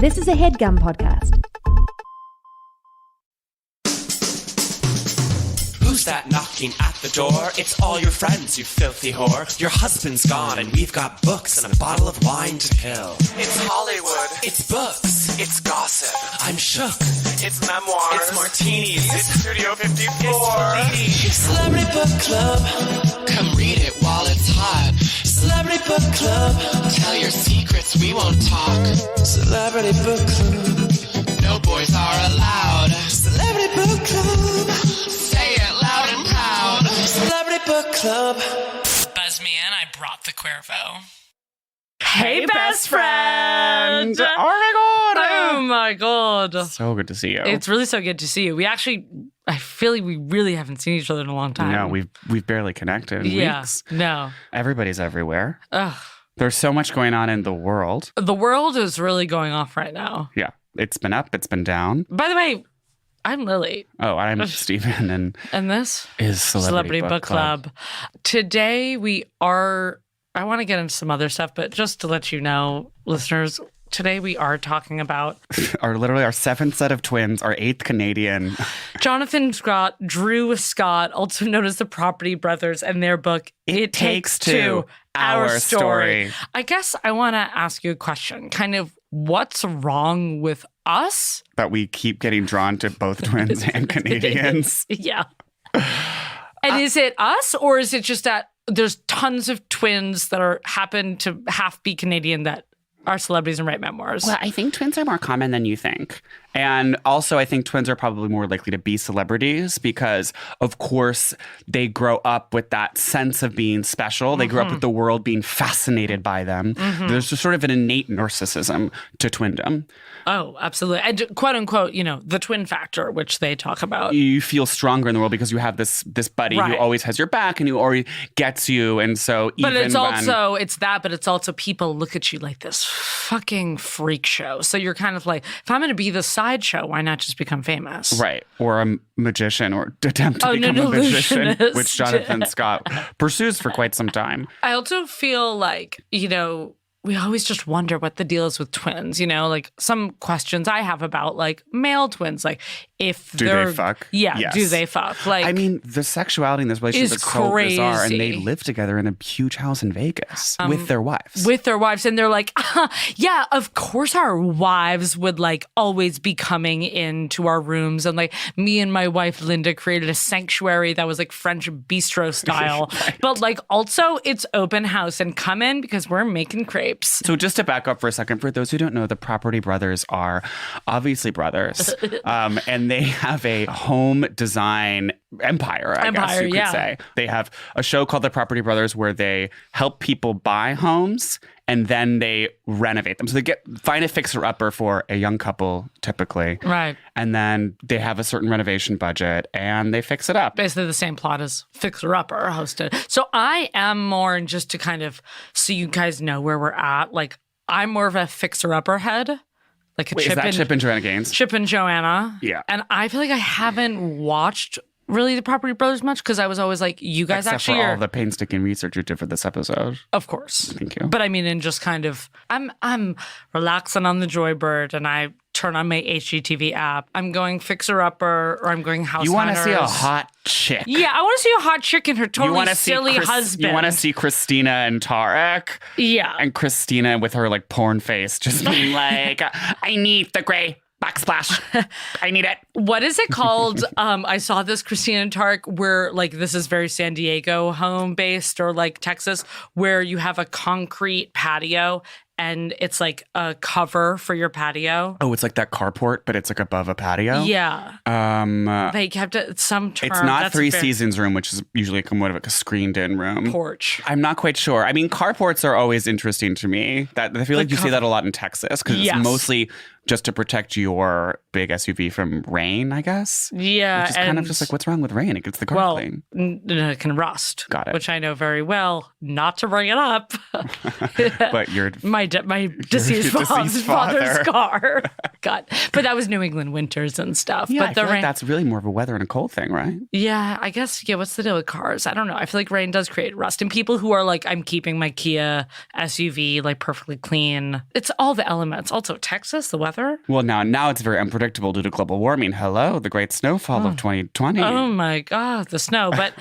This is a HeadGum podcast. Who's that knocking at the door? It's all your friends, you filthy whore. Your husband's gone and we've got books and a bottle of wine to kill. It's Hollywood. It's books. It's gossip. I'm shook. It's memoirs. It's martinis. It's Studio 54. It's Celebrity Book Club. Come read it while it's hot. Celebrity Book Club. Tell your secrets, we won't talk. Celebrity Book Club. No boys are allowed. Celebrity Book Club. Say it loud and proud. Celebrity Book Club. Buzz me in, I brought the Cuervo. Hey, best friend! Oh my god. So good to see you. It's really so good to see you. I feel like we really haven't seen each other in a long time. No, we've barely connected in weeks. No. Everybody's everywhere. Ugh. There's so much going on in the world. The world is really going off right now. Yeah. It's been up, it's been down. By the way, I'm Lily. Oh, I'm Steven, and this is Celebrity Book Club. Today I want to get into some other stuff, but just to let you know, listeners, today we are talking about our seventh set of twins, our eighth Canadian. Jonathan Scott, Drew Scott, also known as the Property Brothers, and their book, It Takes Two, Our Story. I guess I want to ask you a question. Kind of, what's wrong with us? That we keep getting drawn to both twins and Canadians. Yeah. And is it us, or is it just that there's tons of twins that happen to half be Canadian that are celebrities and write memoirs? Well, I think twins are more common than you think. And also, I think twins are probably more likely to be celebrities because, of course, they grow up with that sense of being special. They grow up with the world being fascinated by them. There's just sort of an innate narcissism to twindom. Oh, absolutely. And quote unquote, the twin factor, which they talk about. You feel stronger in the world because you have this buddy who always has your back and who always gets you. And so even it's also people look at you like this fucking freak show. So you're kind of like, if I'm going to be the sideshow, why not just become famous? Right. Or a magician or attempt to become a magician, which Jonathan Scott pursues for quite some time. I also feel like, we always just wonder what the deal is with twins, like some questions I have about like male twins, like if do they fuck? Yeah, yes. Do they fuck? Like, I mean, the sexuality in this relationship is so bizarre, and they live together in a huge house in Vegas with their wives. And they're like, yeah, of course our wives would like always be coming into our rooms, and like me and my wife Linda created a sanctuary that was like French bistro style, right. But like also it's open house and come in because we're making crepes. So just to back up for a second, for those who don't know, the Property Brothers are obviously brothers, and they have a home design empire, I guess you could say. They have a show called The Property Brothers where they help people buy homes and then they renovate them. So they find a fixer-upper for a young couple, typically. Right. And then they have a certain renovation budget and they fix it up. Basically the same plot as Fixer-Upper hosted. So I am more, and just to kind of so you guys know where we're at, like I'm more of a Fixer-Upper head. Like Chip and Joanna Gaines? Chip and Joanna. Yeah. And I feel like I haven't watched really the Property Brothers much because I was always like, you guys Except actually for all the painstaking research you did for this episode. Of course. Thank you. But I mean, in just kind of, I'm relaxing on the Joybird and I turn on my HGTV app. I'm going Fixer-Upper or I'm going House You want to Hunters. see a hot chick. Yeah, I want to see a hot chick and her totally silly husband. You want to see Christina and Tarek. Yeah. And Christina with her like porn face just being like, I need the gray backsplash. I need it. What is it called? I saw this Christina and Tarek where like this is very San Diego home based or like Texas where you have a concrete patio and it's like a cover for your patio. Oh, it's like that carport, but it's like above a patio? Yeah. They kept it some term. It's not Three Seasons room, which is usually like a screened-in room. Porch. I'm not quite sure. I mean, carports are always interesting to me. I feel like you see that a lot in Texas because it's mostly just to protect your big SUV from rain, I guess. Yeah. Which is kind of just like, what's wrong with rain? It gets the car clean. It can rust. Got it. Which I know very well. Not to bring it up. But my my deceased father's car. God, but that was New England winters and stuff. Yeah, but I feel like that's really more of a weather and a cold thing, right? Yeah, I guess. Yeah, what's the deal with cars? I don't know. I feel like rain does create rust, and people who are like, I'm keeping my Kia SUV like perfectly clean. It's all the elements. Also, Texas, the weather. Well, now it's very unpredictable due to global warming. Hello, the great snowfall of 2020. Oh my God, the snow. But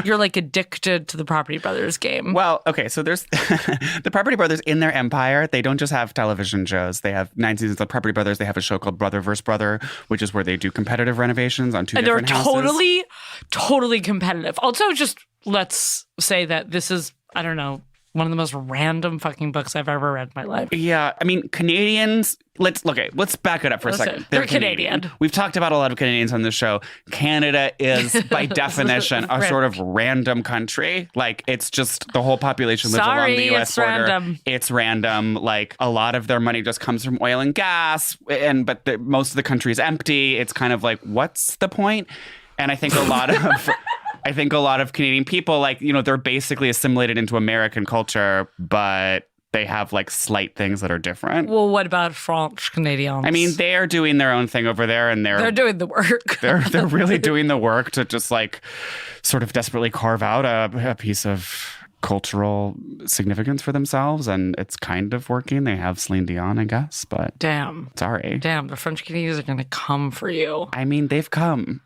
you're like addicted to the Property Brothers game. Well, okay, so there's the Property Brothers in their empire. They don't just have television shows. They have 9 seasons of Property Brothers. They have a show called Brother vs. Brother, which is where they do competitive renovations on two different houses. And they're totally competitive. Also, just let's say that this is, I don't know, one of the most random fucking books I've ever read in my life. Yeah, I mean, Canadians, let's back it up for a second. They're Canadian. We've talked about a lot of Canadians on this show. Canada is, by definition, a sort of random country. Like, it's just the whole population lives along the U.S. border. Random. It's random. Like, a lot of their money just comes from oil and gas, but most of the country is empty. It's kind of like, what's the point? And I think a lot of Canadian people, like, you know, they're basically assimilated into American culture, but they have like slight things that are different. Well, what about French Canadians? I mean, they're doing their own thing over there, and they're doing the work. They're really doing the work to just like sort of desperately carve out a piece of cultural significance for themselves, and it's kind of working. They have Celine Dion, I guess, but damn, sorry, the French Canadians are going to come for you. I mean, they've come.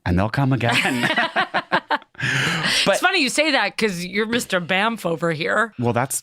And they'll come again. It's funny you say that because you're Mr. Banff over here. Well, that's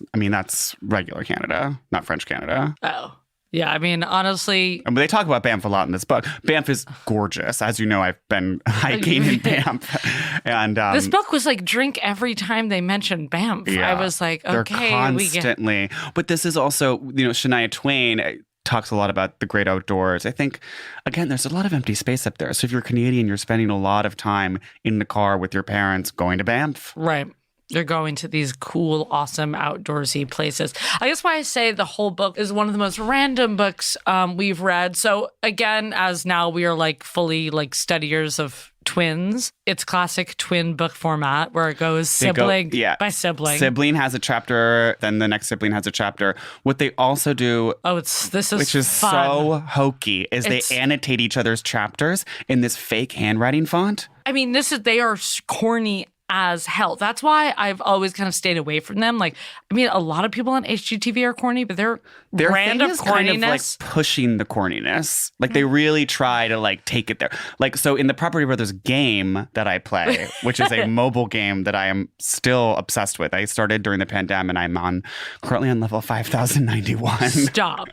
regular Canada, not French Canada. Oh. Yeah, I mean, honestly... But they talk about Banff a lot in this book. Banff is gorgeous. As you know, I've been hiking in Banff. And this book was like drink every time they mentioned Banff. Yeah, I was like, okay, they're constantly. But this is also, you know, Shania Twain talks a lot about the great outdoors. I think, again, there's a lot of empty space up there. So if you're Canadian, you're spending a lot of time in the car with your parents going to Banff. Right. They're going to these cool, awesome, outdoorsy places. I guess why I say the whole book is one of the most random books we've read. So again, as now we are like fully like studiers of twins, it's classic twin book format where it goes sibling by sibling. Sibling has a chapter, then the next sibling has a chapter. What they also do, which is fun. So hokey, is they annotate each other's chapters in this fake handwriting font. I mean, they are corny as hell. That's why I've always kind of stayed away from them. Like, I mean, a lot of people on HGTV are corny, but their brand of corniness kind of like pushing the corniness. Like they really try to like take it there. Like, so in the Property Brothers game that I play, which is a mobile game that I am still obsessed with. I started during the pandemic, and I'm currently on level 5091. Stop.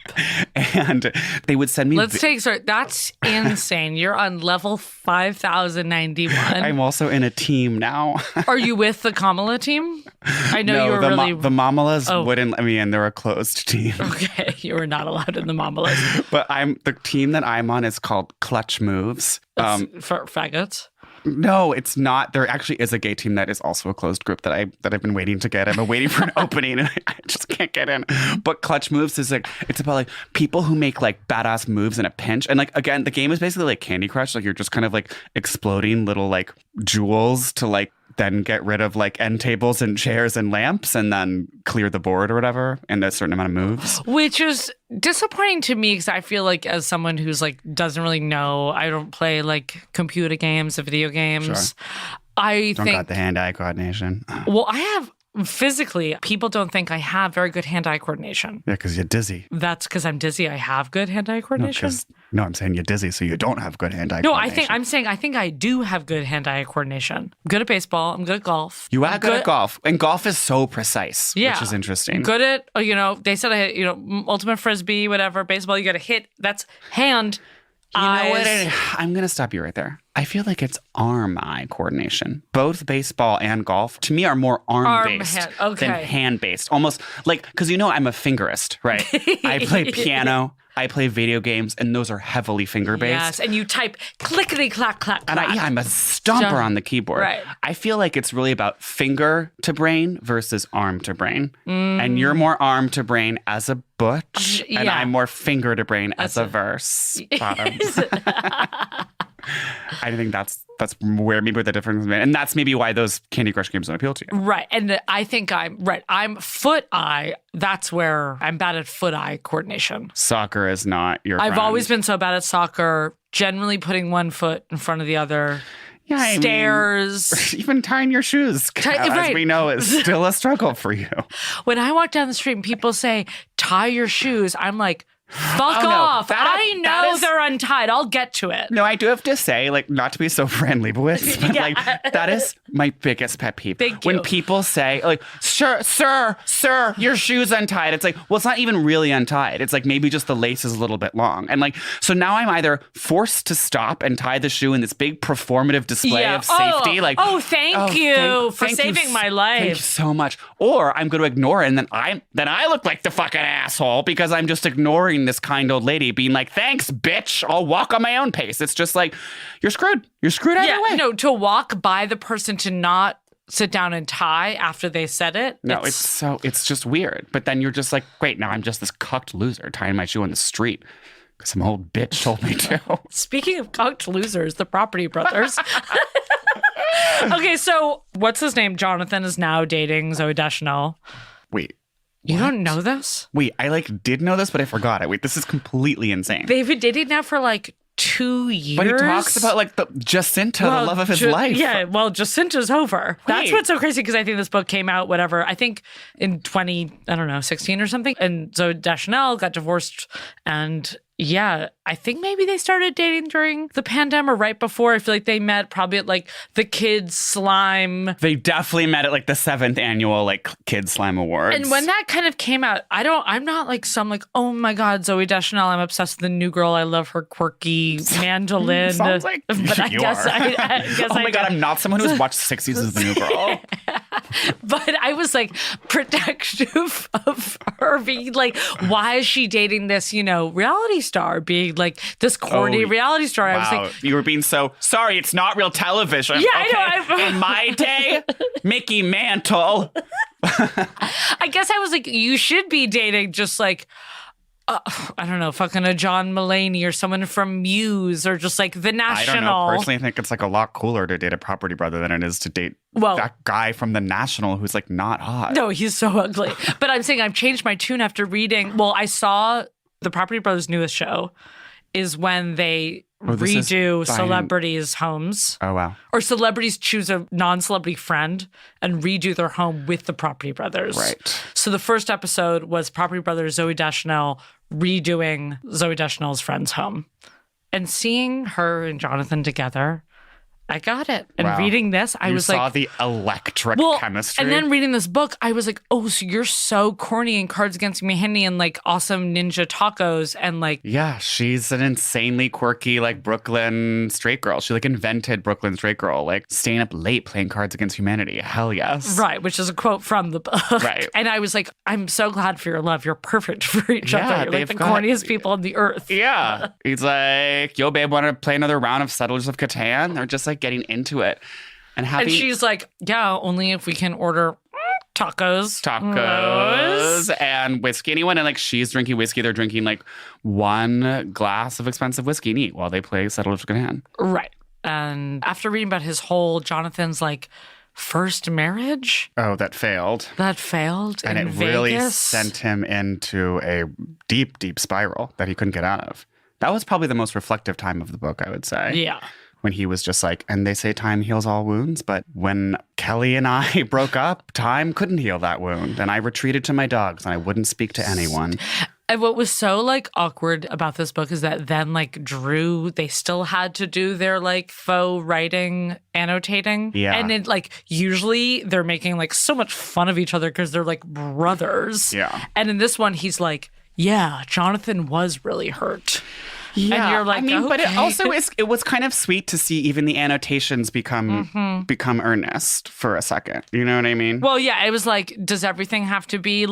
And they would send me. That's insane. You're on level 5091. I'm also in a team now. Are you with the Kamala team? I know you were the Mamalas wouldn't let me in. They're a closed team. Okay, you were not allowed in the Mamalas. But the team that I'm on is called Clutch Moves. For faggots? No, it's not. There actually is a gay team that is also a closed group that I've been waiting to get. I'm waiting for an opening, and I just can't get in. But Clutch Moves is like, it's about like people who make like badass moves in a pinch. And like, again, the game is basically like Candy Crush. Like you're just kind of like exploding little like jewels to like then get rid of like end tables and chairs and lamps and then clear the board or whatever in a certain amount of moves. Which is disappointing to me because I feel like as someone who's like doesn't really know, I don't play like computer games or video games. Sure. I don't got the hand-eye coordination. Well, I have physically, people don't think I have very good hand-eye coordination. Yeah, because you're dizzy. That's because I'm dizzy. I have good hand-eye coordination. No, I'm saying you're dizzy, so you don't have good hand-eye coordination. I think I do have good hand-eye coordination. I'm good at baseball. I'm good at golf. You are good at golf. And golf is so precise, which is interesting. Good at, they said I hit, ultimate frisbee, whatever. Baseball, you got to hit. That's hand. You know what? I'm going to stop you right there. I feel like it's arm-eye coordination. Both baseball and golf, to me, are more arm-based than hand-based. Almost like, because I'm a fingerist, right? I play piano, I play video games, and those are heavily finger-based. Yes, and you type clickety-clack, clack, clack. And I'm a stomper on the keyboard. Right. I feel like it's really about finger to brain versus arm to brain. And you're more arm to brain as a butch, and I'm more finger to brain as a verse. Bottoms. I think that's where maybe the difference is. And that's maybe why those Candy Crush games don't appeal to you. Right. And I think I'm foot eye. That's where I'm bad at foot eye coordination. Soccer is not your friend. I've always been so bad at soccer, generally putting one foot in front of the other. Yeah, Stairs. Even tying your shoes, as we know, is still a struggle for you. When I walk down the street and people say, tie your shoes, I'm like, fuck off. I know they're untied. I'll get to it. No, I do have to say, like, not to be so friendly but like, that is my biggest pet peeve. Thank you. When people say, like, sir, your shoe's untied. It's like, well, it's not even really untied. It's like maybe just the lace is a little bit long. And like, so now I'm either forced to stop and tie the shoe in this big performative display of safety. Thank you for saving my life. Thank you so much. Or I'm going to ignore it, and then I look like the fucking asshole because I'm just ignoring this kind old lady being like, thanks, bitch. I'll walk on my own pace. It's just like, you're screwed. You're screwed either way. No, to walk by the person to not sit down and tie after they said it. No, it's just weird. But then you're just like, great, now I'm just this cucked loser tying my shoe on the street because some old bitch told me to. Speaking of cucked losers, the Property Brothers. Okay, so what's his name? Jonathan is now dating Zooey Deschanel. Wait. You don't know this? Wait, I did know this, but I forgot it. Wait, this is completely insane. They've been dating now for 2 years. But he talks about the Jacinta, the love of his life. Yeah, well, Jacinta's over. Wait. That's what's so crazy because I think this book came out, I think in 2016 or something. And Zooey Deschanel got divorced. And yeah, I think maybe they started dating during the pandemic or right before. I feel like they met probably at the Kids Slime. They definitely met at the 7th annual Kids Slime Awards. And when that kind of came out, I'm not some oh my God, Zooey Deschanel, I'm obsessed with the new girl. I love her quirky mandolin. Sounds like but I guess I guess oh my God, I'm not someone who's watched 6 seasons of The New Girl. But I was protective of her being why is she dating this, reality star, being this corny reality star. Wow. I was you were being so sorry. It's not real television. Yeah, okay? I know. In my day, Mickey Mantle. I guess I was you should be dating just I don't know, fucking a John Mulaney or someone from Muse or just The National. I don't know. Personally, I think it's a lot cooler to date a property brother than it is to date that guy from The National who's not hot. No, he's so ugly. But I'm saying I've changed my tune after reading. Well, I saw the Property Brothers' newest show is when they redo celebrities' homes. Oh, wow. Or celebrities choose a non-celebrity friend and redo their home with the Property Brothers. Right. So the first episode was Property Brothers Zooey Deschanel redoing Zooey Deschanel's friend's home. And seeing her and Jonathan together, I got it. And reading this, I was saw the electric chemistry. And then reading this book, I was oh, so you're so corny in Cards Against Humanity and awesome ninja tacos and Yeah, she's an insanely quirky Brooklyn straight girl. She invented Brooklyn straight girl, staying up late playing Cards Against Humanity. Hell yes. Right, which is a quote from the book. Right. And I was I'm so glad for your love. You're perfect for each other. You're the corniest people on the earth. Yeah. He's yo, babe, want to play another round of Settlers of Catan? They're just getting into it. And she's yeah, only if we can order tacos and whiskey. Anyone, and she's drinking whiskey. They're drinking one glass of expensive whiskey neat while they play Settlers of Catan. Right. And after reading about his whole Jonathan's first marriage. Oh, that failed. And it really sent him into a deep, deep spiral that he couldn't get out of. That was probably the most reflective time of the book, I would say. Yeah. When he was just and they say time heals all wounds, but when Kelly and I broke up, time couldn't heal that wound. And I retreated to my dogs and I wouldn't speak to anyone. And what was so awkward about this book is that then Drew, they still had to do their faux writing, annotating. Yeah. And it usually they're making so much fun of each other because they're brothers. Yeah. And in this one, he's yeah, Jonathan was really hurt. Yeah, and you're but it was kind of sweet to see even the annotations become earnest for a second. You know what I mean? Well, yeah, it was does everything have to be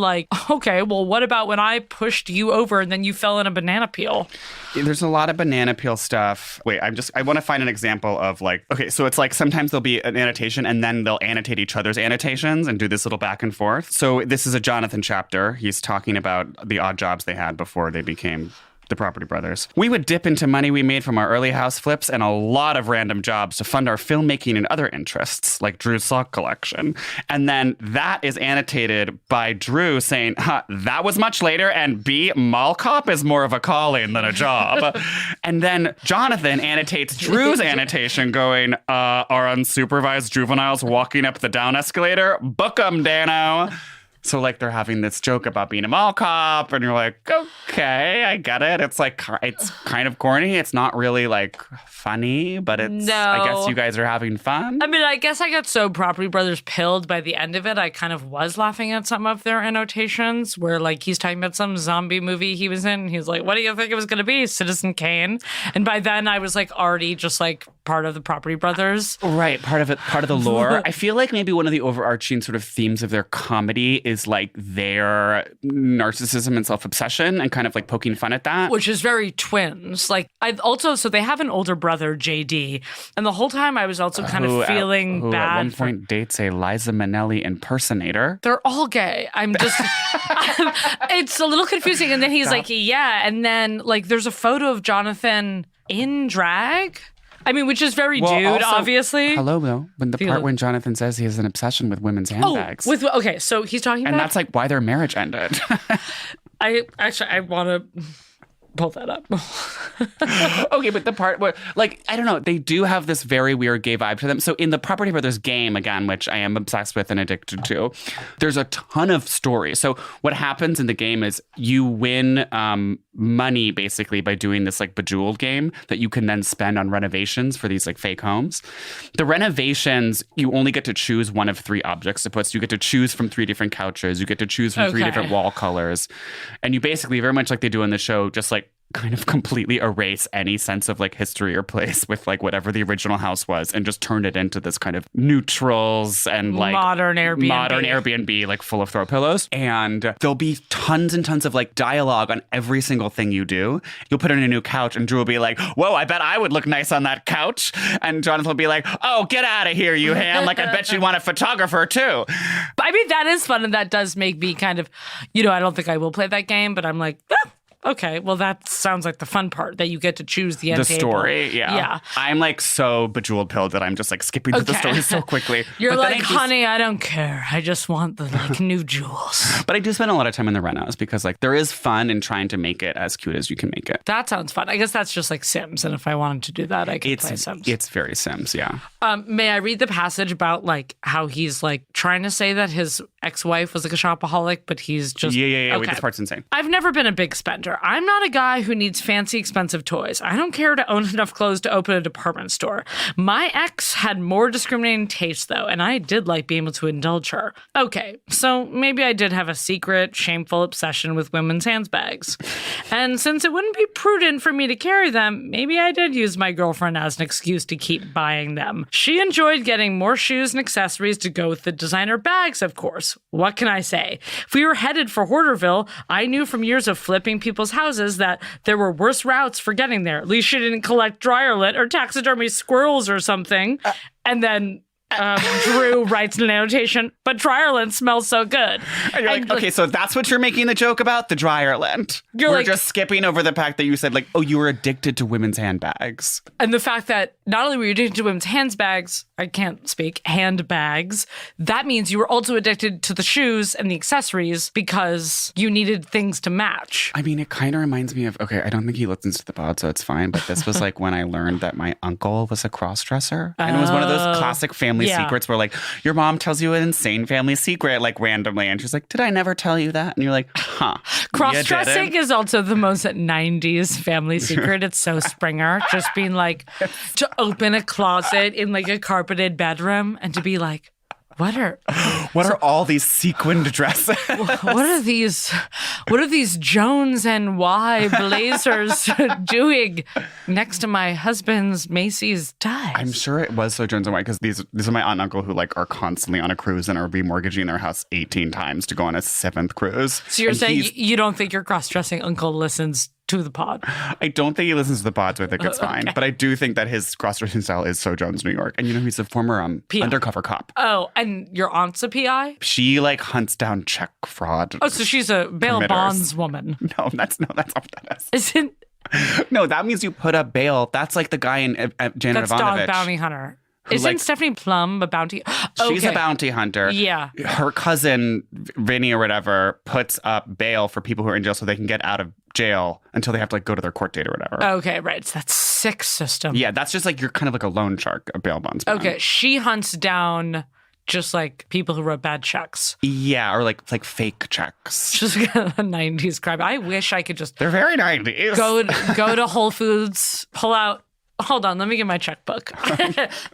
okay, well, what about when I pushed you over and then you fell in a banana peel? There's a lot of banana peel stuff. Wait, I want to find an example of okay, so it's sometimes there'll be an annotation and then they'll annotate each other's annotations and do this little back and forth. So this is a Jonathan chapter. He's talking about the odd jobs they had before they became the Property Brothers. We would dip into money we made from our early house flips and a lot of random jobs to fund our filmmaking and other interests, like Drew's sock collection. And then that is annotated by Drew saying, that was much later, and B, mall cop is more of a calling than a job. And then Jonathan annotates Drew's annotation going, our unsupervised juveniles walking up the down escalator? Book 'em, Dano. So, like, they're having this joke about being a mall cop, and you're like, okay, I get it. It's like, it's kind of corny. It's not really, like, funny, but it's, I guess you guys are having fun. I mean, I guess I got so Property Brothers pilled by the end of it, I kind of was laughing at some of their annotations where, like, he's talking about some zombie movie he was in. And he's like, what do you think it was going to be? Citizen Kane. And by then I was, like, already just, like, part of the Property Brothers. Right. Part of it, part of the lore. I feel like maybe one of the overarching sort of themes of their comedy is like their narcissism and self-obsession and kind of like poking fun at that. Which is very twins. Like I've also, so they have an older brother, JD. And the whole time I was also kind of feeling who bad. At one point dates a Liza Minnelli impersonator. They're all gay. I'm just, it's a little confusing. And then he's like, yeah. And then like there's a photo of Jonathan in drag. I mean, which is very dude, also, obviously. Hello, though. When the part when Jonathan says he has an obsession with women's handbags. Okay, so he's talking about... And that's like why their marriage ended. I want to pull that up. Okay, but the part where, like, I don't know, they do have this very weird gay vibe to them. So in the Property Brothers game, again, which I am obsessed with and addicted to, there's a ton of stories. So what happens in the game is you win money, basically, by doing this, like, Bejeweled game that you can then spend on renovations for these, like, fake homes. The renovations, you only get to choose one of 3 objects to put. So you get to choose from 3 different couches. You get to choose from 3 different wall colors. And you basically, very much like they do in the show, just, like, kind of completely erase any sense of like history or place with like whatever the original house was and just turn it into this kind of neutrals and like modern Airbnb like full of throw pillows. And there'll be tons and tons of like dialogue on every single thing you do. You'll put in a new couch and Drew will be like, whoa, I bet I would look nice on that couch. And Jonathan will be like, oh, get out of here, you ham. Like, I bet you'd want a photographer too. I mean, that is fun. And that does make me kind of, you know, I don't think I will play that game, but I'm like, okay, well, that sounds like the fun part, that you get to choose the end table. The story, yeah. I'm like so bejeweled pilled that I'm just like skipping through the story so quickly. You're but like, honey, I don't care. I just want the like new jewels. But I do spend a lot of time in the renos because like there is fun in trying to make it as cute as you can make it. That sounds fun. I guess that's just like Sims. And if I wanted to do that, I could play Sims. It's very Sims, yeah. May I read the passage about like how he's like trying to say that his ex-wife was like a shopaholic, but he's just... Yeah. Okay. Wait, this part's insane. I've never been a big spender. I'm not a guy who needs fancy, expensive toys. I don't care to own enough clothes to open a department store. My ex had more discriminating taste, though, and I did like being able to indulge her. Okay, so maybe I did have a secret, shameful obsession with women's handbags. And since it wouldn't be prudent for me to carry them, maybe I did use my girlfriend as an excuse to keep buying them. She enjoyed getting more shoes and accessories to go with the designer bags, of course. What can I say? If we were headed for Hoarderville, I knew from years of flipping people's houses that there were worse routes for getting there. At least she didn't collect dryer lint or taxidermy squirrels or something. And then Drew writes an annotation, but dryer lint smells so good. And you're like, okay, so that's what you're making the joke about? The dryer lint. We're like, just skipping over the fact that you said like, oh, you were addicted to women's handbags. And the fact that not only were you addicted to women's handbags, handbags, that means you were also addicted to the shoes and the accessories because you needed things to match. I mean, it kind of reminds me of, okay, I don't think he listens to the pod, so it's fine, but this was like when I learned that my uncle was a cross-dresser. And it was one of those classic family secrets where like your mom tells you an insane family secret like randomly and she's like, did I never tell you that? And you're like, huh. Cross-dressing is also the most 90s family secret. It's so Springer. Just being like, to open a closet in like a carpeted bedroom and to be like, what are all these sequined dresses? What are these Jones and Y blazers doing next to my husband's Macy's ties? I'm sure it was so Jones and Y because these are my aunt and uncle who like are constantly on a cruise and are remortgaging their house 18 times to go on a 7th cruise. So you're saying you don't think your cross-dressing uncle listens to the pod. I don't think he listens to the pod, so I think it's fine. But I do think that his cross-dressing style is so Jones, New York. And he's a former undercover cop. Oh, and your aunt's a PI? She hunts down check fraud. Oh, so she's a bail bondswoman. No, that's not what that is. Isn't? No, that means you put up bail. That's like the guy in Janet That's Ivanovich. Dog Bounty Hunter. Isn't Stephanie Plum a bounty? Okay. She's a bounty hunter. Yeah. Her cousin, Vinny or whatever, puts up bail for people who are in jail so they can get out of jail until they have to go to their court date or whatever. Okay, right. So that's sick system. Yeah, that's just you're kind of like a loan shark, a bail bondsman. Okay, she hunts down just people who wrote bad checks. Yeah, or like fake checks. Just kind of a 90s crime. I wish I could just... They're very 90s. Go to Whole Foods, pull out... Hold on, let me get my checkbook.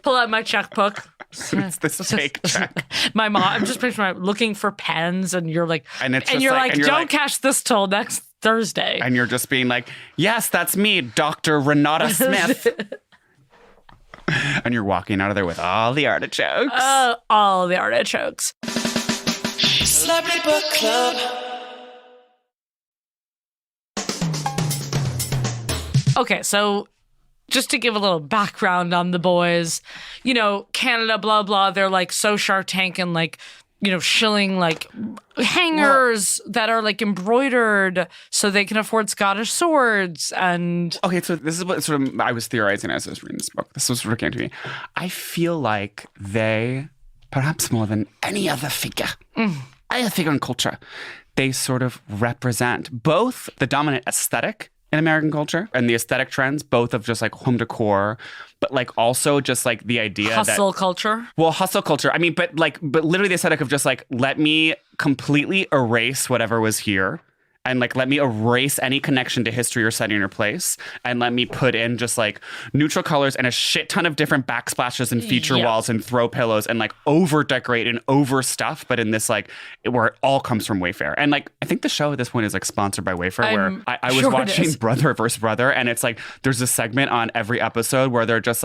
Pull out my checkbook. It's this fake check. My mom, I'm just picturing looking for pens, and you're like, you're don't cash this till next Thursday. And you're just being like, yes, that's me, Dr. Renata Smith. And you're walking out of there with all the artichokes. All the artichokes. Celebrity Book Club. Okay, so just to give a little background on the boys, Canada, blah, blah, they're so Shark Tank and shilling hangers that are embroidered so they can afford Scottish swords. And okay, so this is what sort of I was theorizing as I was reading this book. This was sort of came to me. I feel like they, perhaps more than any other figure, any figure in culture, they sort of represent both the dominant aesthetic in American culture and the aesthetic trends, both of just home decor, but also just the idea hustle culture. Well, hustle culture. I mean, but literally the aesthetic of just let me completely erase whatever was here. And let me erase any connection to history or setting or place, and let me put in just neutral colors and a shit ton of different backsplashes and feature walls and throw pillows and over decorate and over stuff, but in this where it all comes from Wayfair. And I think the show at this point is sponsored by Wayfair, where I was watching Brother vs. Brother, and it's there's a segment on every episode where they're just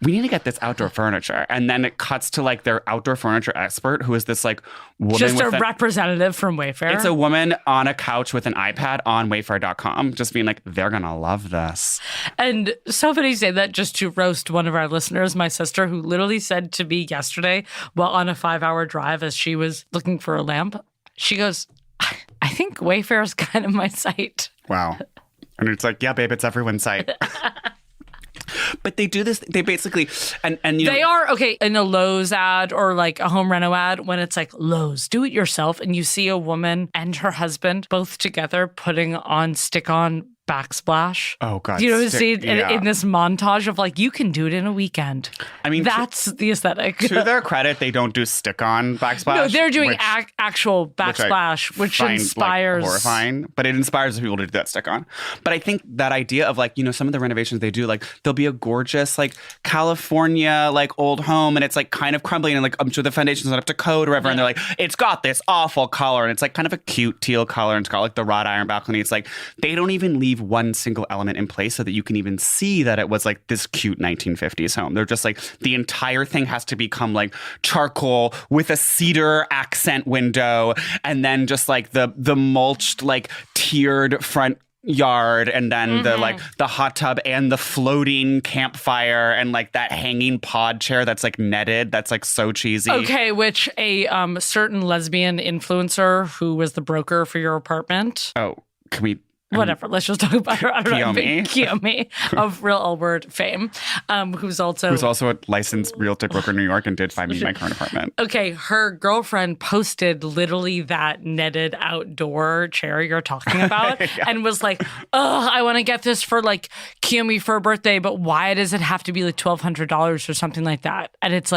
we need to get this outdoor furniture, and then it cuts to their outdoor furniture expert, who is this woman, just a representative from Wayfair. It's a woman on a couch with an iPad on Wayfair.com, just being they're gonna love this. And somebody say that just to roast one of our listeners, my sister, who literally said to me yesterday, while on a 5-hour drive as she was looking for a lamp, she goes, I think Wayfair is kind of my site. Wow. And it's yeah, babe, it's everyone's site. But they do this, they basically, and they are, okay, in a Lowe's ad or a home reno ad, when it's Lowe's, do it yourself, and you see a woman and her husband both together putting on stick-on backsplash. Oh, God. See in this montage of you can do it in a weekend. I mean, that's the aesthetic. To their credit, they don't do stick-on backsplash. No, they're doing actual backsplash, which inspires. Horrifying, but it inspires people to do that stick-on. But I think that idea of some of the renovations they do, there'll be a gorgeous California old home, and it's kind of crumbling, and I'm sure the foundation's not up to code or whatever, and they're it's got this awful color, and it's kind of a cute teal color, and it's got the wrought iron balcony. It's they don't even leave one single element in place so that you can even see that it was this cute 1950s home. They're just the entire thing has to become charcoal with a cedar accent window, and then just the mulched tiered front yard, and then the hot tub and the floating campfire and that hanging pod chair that's netted, that's so cheesy. Okay, which a certain lesbian influencer who was the broker for your apartment. Oh, can we Whatever. Let's just talk about her. I don't know. Kiyomi. Kiyomi of Real L Word fame, who's also a licensed realtor broker in New York and did find me my current apartment. Okay, her girlfriend posted literally that netted outdoor chair you're talking about, and was I want to get this for Kiyomi for her birthday, but why does it have to be $1,200 or something like that? And it's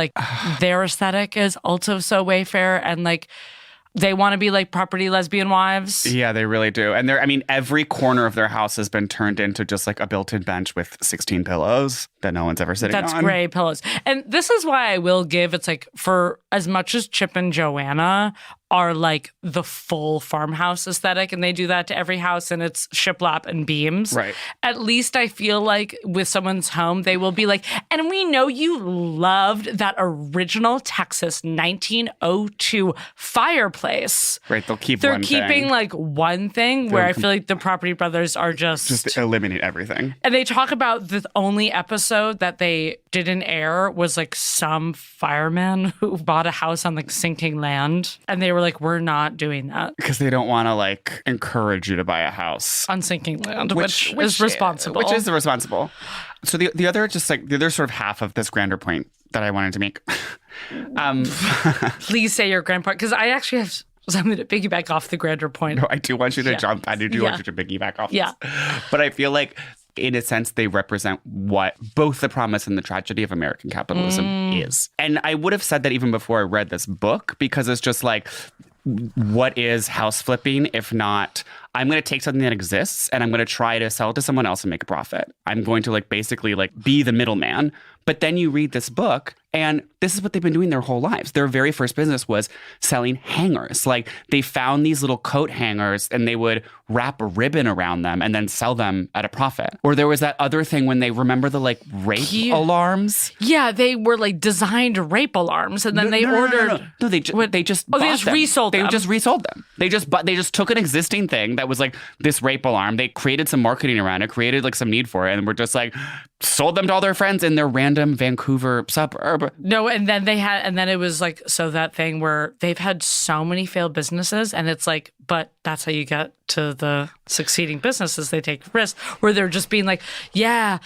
their aesthetic is also so Wayfair, and they want to be property lesbian wives. Yeah, they really do. And every corner of their house has been turned into just a built-in bench with 16 pillows that no one's ever sitting on. That's gray pillows. And this is why I will give, it's for as much as Chip and Joanna are like the full farmhouse aesthetic, and they do that to every house, and it's shiplap and beams. Right. At least I feel like with someone's home, they will be like, and we know you loved that original Texas 1902 fireplace. Right. They're keeping like one thing where I feel like the Property Brothers are just eliminate everything. And they talk about the only episode that they didn't air was like some fireman who bought a house on like sinking land, and they were like, we're not doing that because they don't want to like encourage you to buy a house on sinking land, which is responsible. Which is responsible. So the other sort of half of this grander point that I wanted to make. Please say your grand point, because I actually have something to piggyback off the grander point. No, I do want you to jump. I do want you to piggyback off this. But I feel like in a sense, they represent what both the promise and the tragedy of American capitalism is. And I would have said that even before I read this book, because it's just like, what is house flipping if not, I'm going to take something that exists and I'm going to try to sell it to someone else and make a profit. I'm going to like basically like be the middleman. But then you read this book and this is what they've been doing their whole lives. Their very first business was selling hangers. Like they found these little coat hangers and they would wrap a ribbon around them and then sell them at a profit. Or there was that other thing when they remember the like rape alarms. Yeah, they were like designed rape alarms and then they ordered. No, they just resold them. They just resold them. They just took an existing thing that was like this rape alarm. They created some marketing around it, created like some need for it, and were just like sold them to all their friends in their random Vancouver suburb. No, and then it was like, so that thing where they've had so many failed businesses and it's like, but that's how you get to the succeeding businesses. They take risks where they're just being like, yeah,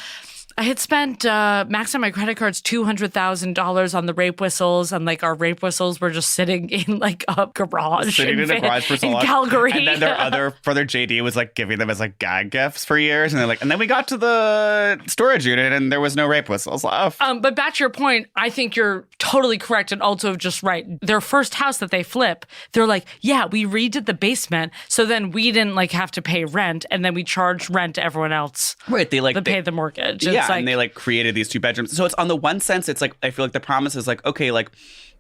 I had spent max on my credit cards $200,000 on the rape whistles, and like our rape whistles were just sitting in like a garage, in a garage for so long. Calgary. And then their other brother JD was like giving them as like gag gifts for years, and they're like, and then we got to the storage unit, and there was no rape whistles left. But back to your point, I think you're totally correct, and also just right. Their first house that they flip, they're like, yeah, we redid the basement, so then we didn't like have to pay rent, and then we charged rent to everyone else. Right? They pay the mortgage. Yeah. And they like created these 2 bedrooms. So it's on the one sense, it's like, I feel like the promise is like, okay, like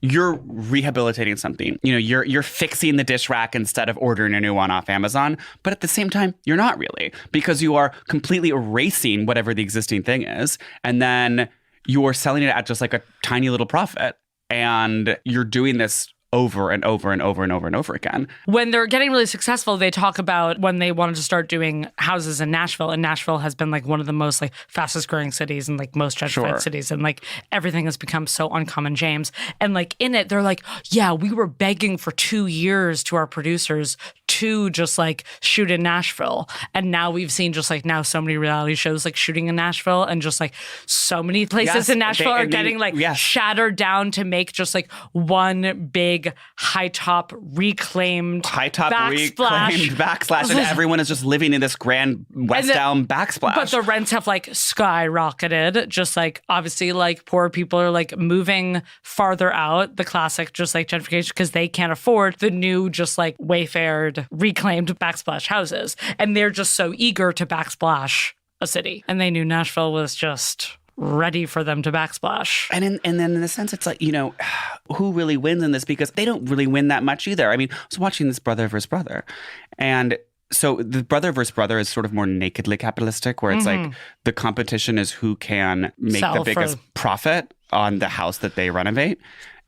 you're rehabilitating something. You know, you're fixing the dish rack instead of ordering a new one off Amazon. But at the same time, you're not really, because you are completely erasing whatever the existing thing is. And then you're selling it at just like a tiny little profit. And you're doing this over and over and over and over and over again. When they're getting really successful, they talk about when they wanted to start doing houses in Nashville. And Nashville has been like one of the most like fastest growing cities and like most gentrified cities. And like everything has become so uncommon James. And like in it, they're like, yeah, we were begging for 2 years to our producers to just like shoot in Nashville. And now we've seen just like now so many reality shows like shooting in Nashville, and just like so many places in Nashville are getting like shattered down to make just like one big high top reclaimed backsplash, and everyone is just living in this grand West Elm backsplash. But the rents have like skyrocketed. Just like obviously like poor people are like moving farther out, the classic just like gentrification, because they can't afford the new just like Wayfair reclaimed backsplash houses, and they're just so eager to backsplash a city, and they knew Nashville was just ready for them to backsplash. And then in a sense, it's like, you know, who really wins in this? Because they don't really win that much either. I mean, I was watching this brother versus brother, and so the brother versus brother is sort of more nakedly capitalistic, where it's like the competition is who can make the biggest profit on the house that they renovate.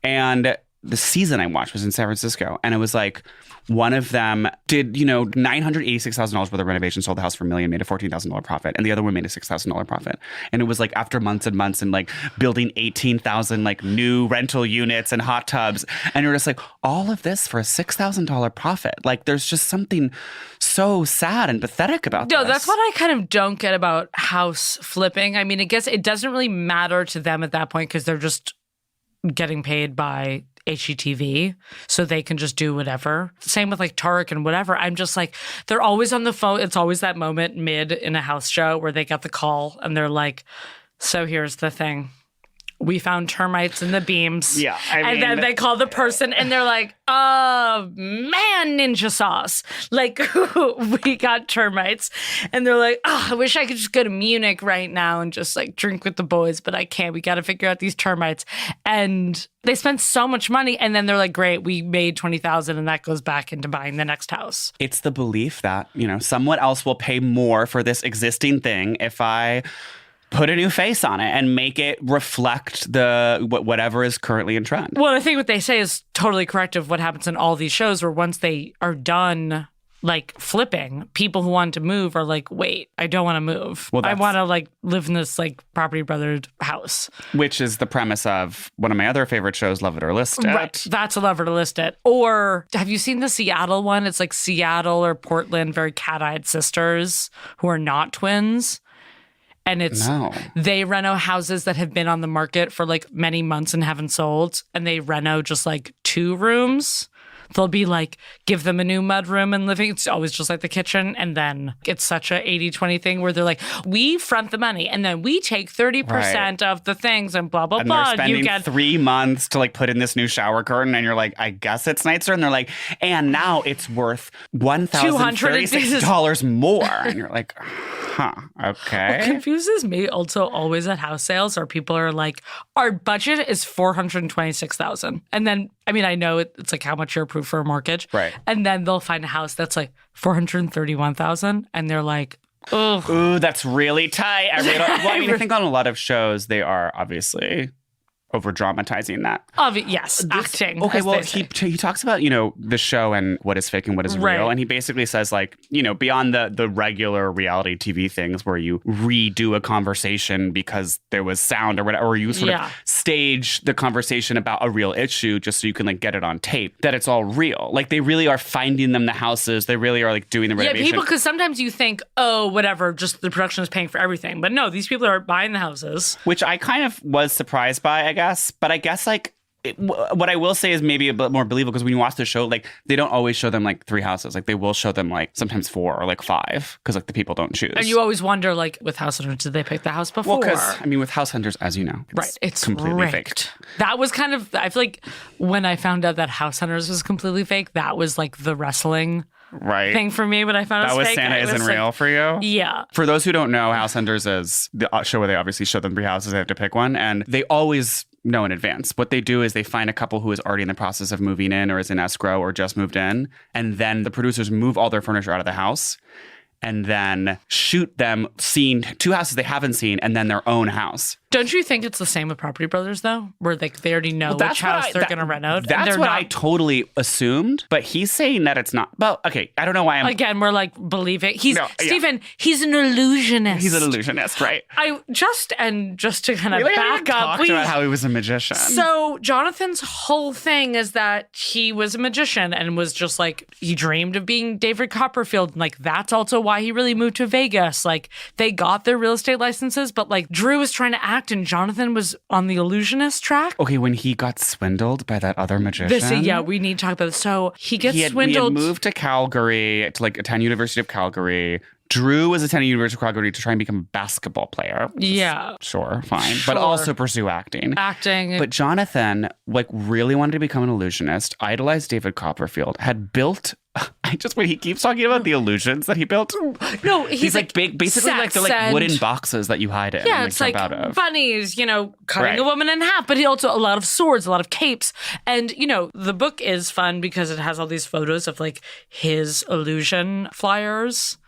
And the season I watched was in San Francisco, and it was like, one of them did, you know, $986,000 worth of renovation, sold the house for $1 million, made a $14,000 profit. And the other one made a $6,000 profit. And it was like after months and months and like building 18,000 like new rental units and hot tubs. And you're just like, all of this for a $6,000 profit. Like there's just something so sad and pathetic about this. No, that's what I kind of don't get about house flipping. I mean, I guess it doesn't really matter to them at that point because they're just getting paid by HGTV, so they can just do whatever. Same with like Tarek and whatever. I'm just like, they're always on the phone. It's always that moment mid in a house show where they get the call and they're like, so here's the thing. we found termites in the beams. Yeah. And then they call the person and they're like, man, ninja sauce. Like, we got termites. And they're like, I wish I could just go to Munich right now and just like drink with the boys, but I can't. We got to figure out these termites. And they spent so much money. And then they're like, great, we made $20,000 and that goes back into buying the next house. It's the belief that, someone else will pay more for this existing thing if I put a new face on it and make it reflect whatever is currently in trend. Well, I think what they say is totally correct of what happens in all these shows, where once they are done like flipping, people who want to move are like, wait, I don't want to move. Well, I want to like live in this like Property Brothers house. Which is the premise of one of my other favorite shows, Love It or List It. Right. That's a Love It or List It. Or have you seen the Seattle one? It's like Seattle or Portland, very cat-eyed sisters who are not twins. And they reno houses that have been on the market for like many months and haven't sold. And they reno just like 2 rooms. They'll be like, give them a new mud room and living. It's always just like the kitchen. And then it's such a 80-20 thing where they're like, we front the money and then we take 30% of the things and blah, blah, blah. And they're spending 3 months to like put in this new shower curtain. And you're like, I guess it's nicer. And they're like, and now it's worth $1,036 more. And you're like, huh, okay. What confuses me also always at house sales are people are like, our budget is $426,000. And then, I mean, I know it's like how much you're approved for a mortgage. Right. And then they'll find a house that's like $431,000. And they're like, ugh. Ooh, that's really tight. I think on a lot of shows, they are obviously over dramatizing that. Yes, acting. Okay, well, he talks about, the show and what is fake and what is real. And he basically says, like, beyond the regular reality TV things where you redo a conversation because there was sound or whatever, or you sort of stage the conversation about a real issue just so you can, like, get it on tape, that it's all real. Like, they really are finding them the houses. They really are, like, doing the renovation. Yeah, because sometimes you think, oh, whatever, just the production is paying for everything. But no, these people are buying the houses. Which I kind of was surprised by, I guess. But I guess, like, what I will say is maybe a bit more believable because when you watch the show, like, they don't always show them, like, 3 houses. Like, they will show them, like, sometimes 4 or, like, 5 because, like, the people don't choose. And you always wonder, like, with House Hunters, did they pick the house before? Well, because, I mean, with House Hunters, as you know, it's completely faked. That was kind of, I feel like when I found out that House Hunters was completely fake, that was, like, the wrestling thing for me when I found it was fake. Santa Isn't Real for you? Yeah. For those who don't know, House Hunters is the show where they obviously show them 3 houses. They have to pick one. And they always know in advance. What they do is they find a couple who is already in the process of moving in or is in escrow or just moved in. And then the producers move all their furniture out of the house and then shoot them seeing 2 houses they haven't seen and then their own house. Don't you think it's the same with Property Brothers, though? Where they already know which house they're going to rent out? That's what I totally assumed, but he's saying that it's not. Well, okay, I don't know why I'm... Again, we're like, believe it. Stephen, he's an illusionist. He's an illusionist, right? Just to kind of back up... talked about how he was a magician. So Jonathan's whole thing is that he was a magician and was just like, he dreamed of being David Copperfield. And like, that's also why he really moved to Vegas. Like, they got their real estate licenses, but like, Drew was trying to act and Jonathan was on the illusionist track. Okay, when he got swindled by that other magician. We need to talk about this. So he gets swindled. He had moved to Calgary, to like attend University of Calgary. Drew was attending University of Calgary to try and become a basketball player. Yeah. Sure, fine. Sure. But also pursue acting. But Jonathan, like, really wanted to become an illusionist, idolized David Copperfield, had built... when he keeps talking about the illusions that he built. No, he's like big, basically like they're like wooden boxes that you hide in. Yeah, it's like bunnies, cutting a woman in half. But he also a lot of swords, a lot of capes, and the book is fun because it has all these photos of like his illusion flyers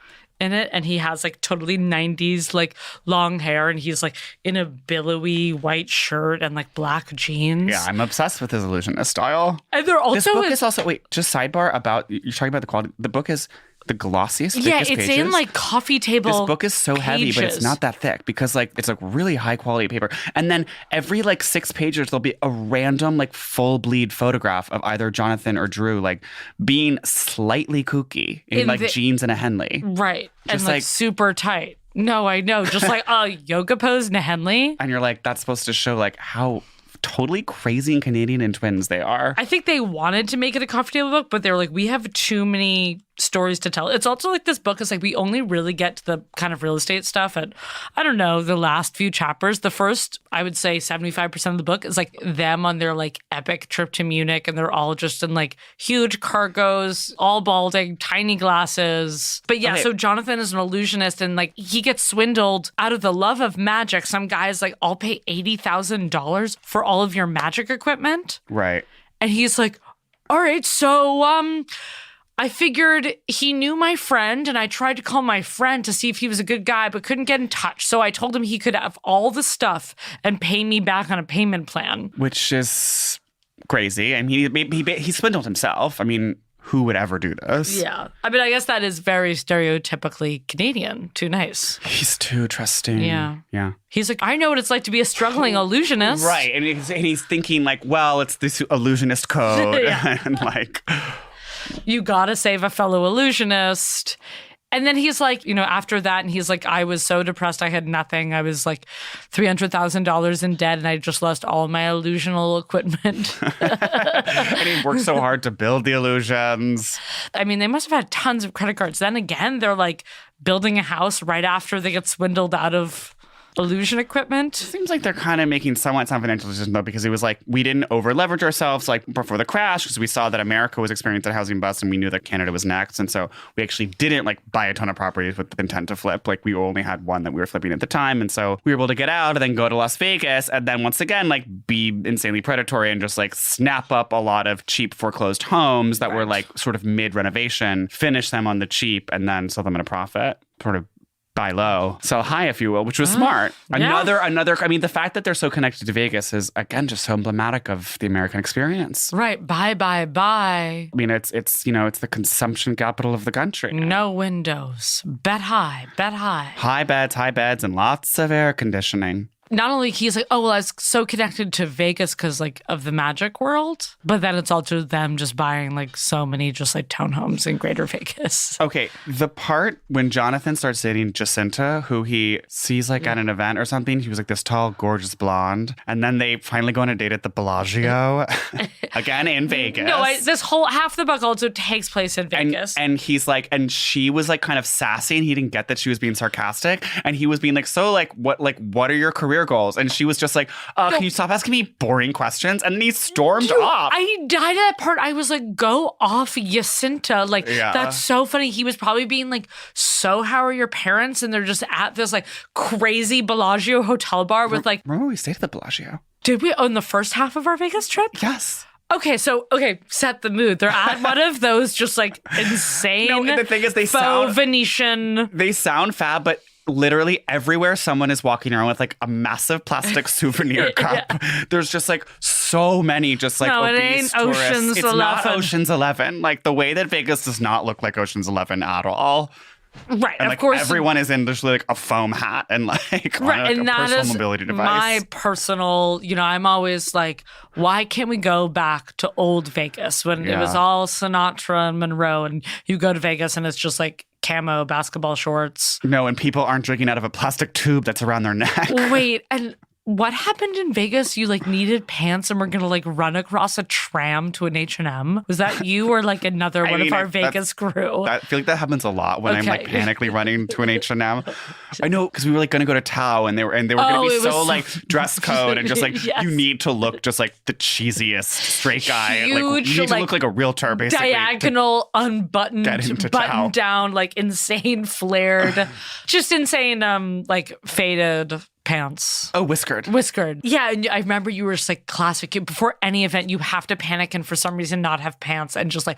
in it, and he has like totally 90s like long hair, and he's like in a billowy white shirt and like black jeans. Yeah, I'm obsessed with his illusionist style. And they're also this book is also just sidebar about you're talking about the quality. The book is the glossiest, thickest it's pages. in like coffee table. This book is so heavy, but it's not that thick because like it's like really high quality paper. And then every like 6 pages, there'll be a random like full bleed photograph of either Jonathan or Drew like being slightly kooky in like jeans and a Henley. Right. Just and like super tight. No, I know. Just like a yoga pose and a Henley. And you're like, that's supposed to show like how totally crazy and Canadian and twins they are. I think they wanted to make it a coffee table book, but they were like, we have too many stories to tell. It's also like this book is like we only really get to the kind of real estate stuff at, I don't know, the last few chapters. The first, I would say 75% of the book is like them on their like epic trip to Munich, and they're all just in like huge cargos, all balding, tiny glasses. But yeah, so Jonathan is an illusionist, and like he gets swindled out of the love of magic. Some guys like, I'll pay $80,000 for all of your magic equipment. Right. And he's like, all right, so I figured he knew my friend, and I tried to call my friend to see if he was a good guy, but couldn't get in touch. So I told him he could have all the stuff and pay me back on a payment plan. Which is crazy. I mean, he swindled himself. I mean, who would ever do this? Yeah. I mean, I guess that is very stereotypically Canadian. Too nice. He's too trusting. Yeah. Yeah. He's like, I know what it's like to be a struggling illusionist. Right. And he's thinking like, well, it's this illusionist code. And like... You gotta save a fellow illusionist. And then he's like, you know, after that, and he's like, I was so depressed, I had nothing. I was like $300,000 in debt, and I just lost all my illusional equipment. And he worked so hard to build the illusions. I mean, they must have had tons of credit cards. Then again, they're like building a house right after they get swindled out of illusion equipment. Seems like they're kind of making somewhat some financial decisions, though, because it was like we didn't over leverage ourselves like before the crash, because we saw that America was experiencing a housing bust and we knew that Canada was next. And so we actually didn't like buy a ton of properties with the intent to flip. Like we only had one that we were flipping at the time. And so we were able to get out and then go to Las Vegas and then once again, like be insanely predatory and just like snap up a lot of cheap foreclosed homes that were like sort of mid renovation, finish them on the cheap and then sell them at a profit. Sort of buy low, sell high, if you will, which was smart. Another, I mean, the fact that they're so connected to Vegas is, again, just so emblematic of the American experience. Right. Buy. I mean, it's you know, it's the consumption capital of the country. No windows. Bet high. High beds, and lots of air conditioning. Not only he's like, oh, well, I was so connected to Vegas because like of the magic world, but then it's also them just buying like so many just like townhomes in Greater Vegas. Okay, the part when Jonathan starts dating Jacinta, who he sees like at an event or something, he was like this tall, gorgeous blonde, and then they finally go on a date at the Bellagio, again in Vegas. No, this whole half the book also takes place in Vegas. And he's like, and she was like kind of sassy, and he didn't get that she was being sarcastic, and he was being like, so like what are your career goals? And she was just like, can you stop asking me boring questions? And then he stormed off. I died at that part. I was like, go off, Jacinta. Like, that's so funny. He was probably being like, so how are your parents? And they're just at this like crazy Bellagio hotel bar with like... Remember we stayed at the Bellagio? Did we on the first half of our Vegas trip? Yes. Okay, set the mood. They're at one of those just like insane... No, the thing is they faux sound... Venetian... They sound fab, but... Literally everywhere someone is walking around with like a massive plastic souvenir cup. There's just like so many just like obese tourists. Ocean's it's 11. Not Ocean's 11. Like the way that Vegas does not look like Ocean's 11 at all. Right, and of like course. Everyone is in just like a foam hat and like right, on and a that personal is mobility device. My personal, you know, I'm always like, why can't we go back to old Vegas when it was all Sinatra and Monroe, and you go to Vegas and it's just like camo basketball shorts. No, and people aren't drinking out of a plastic tube that's around their neck. Wait, and what happened in Vegas? You like needed pants and were gonna like run across a tram to an H&M. Was that you or like another one of our Vegas crew? I feel like that happens a lot when I'm like panically running to an H&M. I know, because we were like gonna go to Tao and they were gonna be so like dress code and just like you need to look just like the cheesiest straight guy. Huge, like you need to look like a realtor, basically. Diagonal, unbuttoned, button down, like insane flared, just insane like faded pants. Oh, whiskered. Yeah, and I remember you were just like classic. Before any event, you have to panic and for some reason not have pants. And just like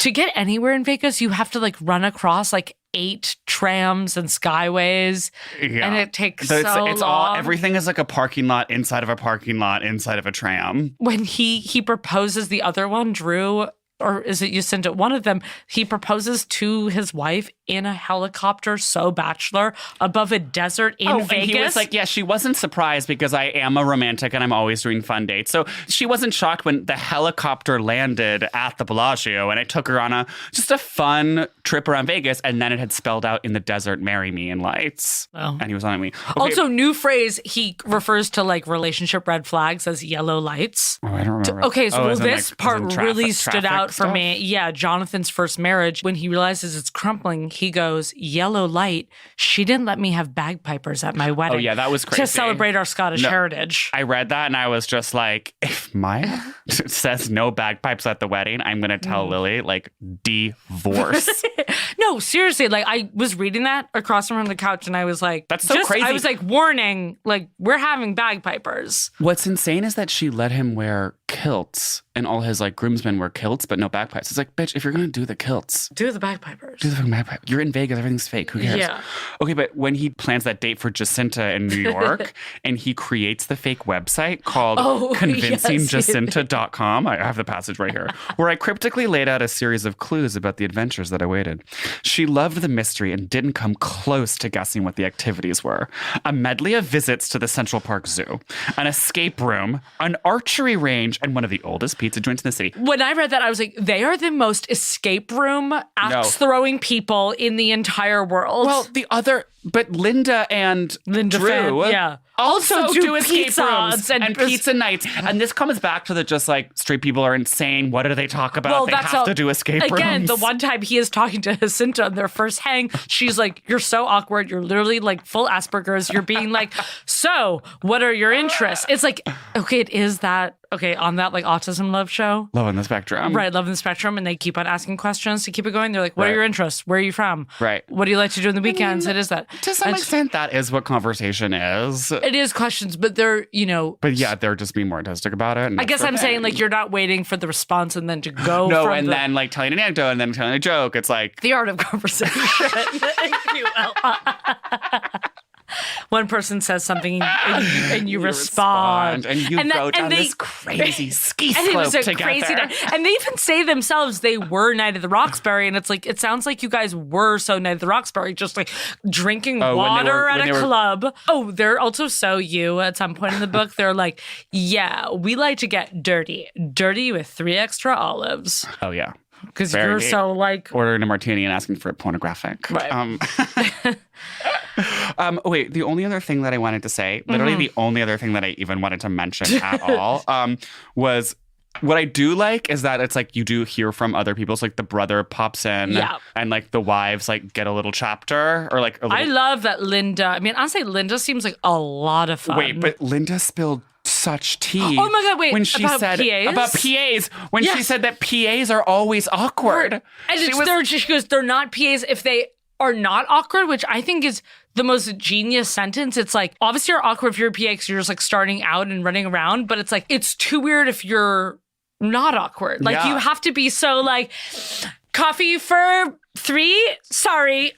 to get anywhere in Vegas, you have to like run across like 8 trams and skyways. Yeah. And it takes so long. All, everything is like a parking lot inside of a parking lot inside of a tram. When he proposes the other one, Drew, or is it Jacinta? One of them, he proposes to his wife in a helicopter, so bachelor, above a desert in Vegas. And he was like, yeah, she wasn't surprised because I am a romantic and I'm always doing fun dates. So she wasn't shocked when the helicopter landed at the Bellagio and I took her on just a fun trip around Vegas, and then it had spelled out in the desert, marry me in lights. Oh. And he was on me. Okay. Also, new phrase, he refers to like relationship red flags as yellow lights. Oh, I don't remember. Okay, so this like, part really stood out for stuff? me. Yeah, Jonathan's first marriage, when he realizes it's crumpling, he goes, yellow light, she didn't let me have bagpipers at my wedding. Oh, yeah, that was crazy. To celebrate our Scottish heritage. I read that and I was just like, if Maya says no bagpipes at the wedding, I'm going to tell Lily, like, divorce. No, seriously, like, I was reading that across from the couch and I was like, that's so crazy. I was like, warning, like, we're having bagpipers. What's insane is that she let him wear kilts and all his like groomsmen wear kilts, but no bagpipes. It's like, bitch, if you're going to do the kilts, do the bagpipers. Do the fucking bagpipes. You're in Vegas. Everything's fake. Who cares? Yeah. Okay, but when he plans that date for Jacinta in New York and he creates the fake website called convincingjacinta.com, I have the passage right here, where I cryptically laid out a series of clues about the adventures that awaited. She loved the mystery and didn't come close to guessing what the activities were. A medley of visits to the Central Park Zoo, an escape room, an archery range, and one of the oldest pizza joints in the city. When I read that, I was like, they are the most escape room axe-throwing people in the entire world. Well, but Linda and Drew also do escape rooms and pizza nights. And this comes back to the just like straight people are insane. What do they talk about? Well, they have to do escape rooms. Again, the one time he is talking to Jacinta on their first hang, she's like, you're so awkward. You're literally like full Asperger's. You're being like, so what are your interests? It's like, okay, it is that. Okay, on that like autism love show. Love on the Spectrum. Right, Love on the Spectrum. And they keep on asking questions to keep it going. They're like, what are your interests? Where are you from? Right. What do you like to do on the weekends? It is that. To some extent, that is what conversation is. It is questions, but they're, But yeah, they're just being more artistic about it. I guess I'm saying like you're not waiting for the response and then to go then like telling an anecdote and then telling a joke. It's like. The art of conversation, if you will. One person says something and you respond. And you go down this crazy ski slope and it was a together. Crazy and they even say themselves they were Night of the Roxbury. And it's like, it sounds like you guys were so Night of the Roxbury, just like drinking water at a club. Oh, they're also so at some point in the book. They're like, yeah, we like to get dirty with 3 extra olives. Oh, yeah. Because you're so like ordering a martini and asking for it pornographic. Right. Wait, the only other thing that I wanted to say, literally the only other thing that I even wanted to mention at all, was what I do like is that it's like you do hear from other people. So like the brother pops in and like the wives like get a little chapter or like a little... I love that Linda. I mean, honestly, Linda seems like a lot of fun. Wait, but Linda spilled such tea. Oh my God, wait. When she said PAs? about PAs, when she said that PAs are always awkward. And she goes, they're not PAs if they are not awkward, which I think is the most genius sentence. It's like, obviously you're awkward if you're a PA because you're just like starting out and running around, but it's like, it's too weird if you're not awkward. Like you have to be so like, coffee for 3? Sorry.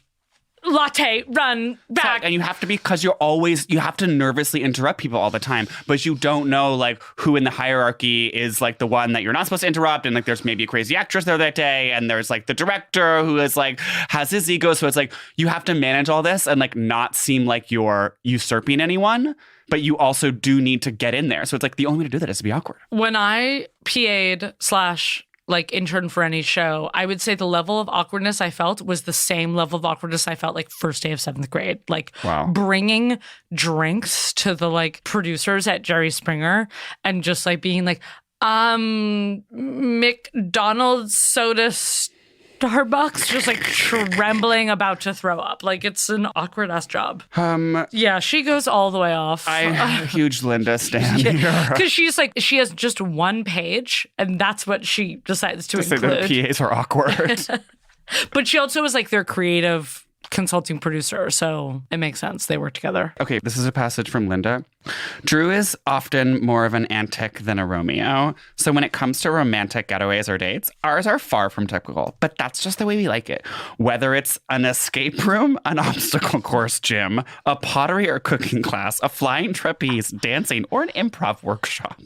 Latte, run back. And you have to be, because you have to nervously interrupt people all the time, but you don't know like who in the hierarchy is like the one that you're not supposed to interrupt. And like there's maybe a crazy actress there that day. And there's like the director who is like, has his ego. So it's like, you have to manage all this and like not seem like you're usurping anyone, but you also do need to get in there. So it's like the only way to do that is to be awkward. When I PA'd / like intern for any show, I would say the level of awkwardness I felt was the same level of awkwardness I felt like first day of 7th grade. Like bringing drinks to the like producers at Jerry Springer and just like being like, McDonald's soda Starbucks, just like trembling about to throw up. Like it's an awkward ass job. Yeah, she goes all the way off. I'm a huge Linda stan here. Because she's like, she has just 1 page and that's what she decides to include. Say that PAs are awkward. But she also was like their creative consulting producer, so it makes sense. They work together. Okay, this is a passage from Linda. Drew is often more of an antic than a Romeo. So when it comes to romantic getaways or dates, ours are far from typical. But that's just the way we like it. Whether it's an escape room, an obstacle course gym, a pottery or cooking class, a flying trapeze, dancing, or an improv workshop.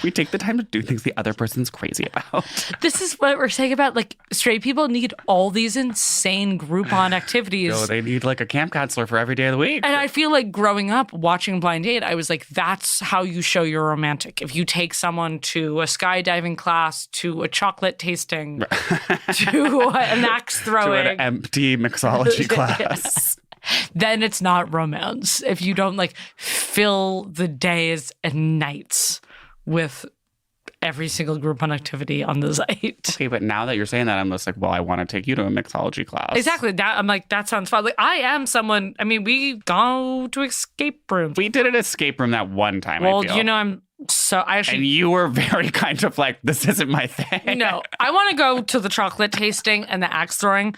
We take the time to do things the other person's crazy about. This is what we're saying about, like, straight people need all these insane Groupon activities. So they need like a camp counselor for every day of the week. And I feel like growing up watching Blind Date, I was like, that's how you show you're romantic. If you take someone to a skydiving class, to a chocolate tasting, to an axe throwing. To an empty mixology class. Then it's not romance. If you don't like fill the days and nights with every single Groupon activity on the site. Okay, but now that you're saying that, I'm just like, well, I want to take you to a mixology class. Exactly. I'm like, that sounds fun. Like, I am someone, I mean, we go to escape rooms. We did an escape room that one time, well, I feel. you know, And you were very kind of like, this isn't my thing. No, I want to go to the chocolate tasting and the axe throwing.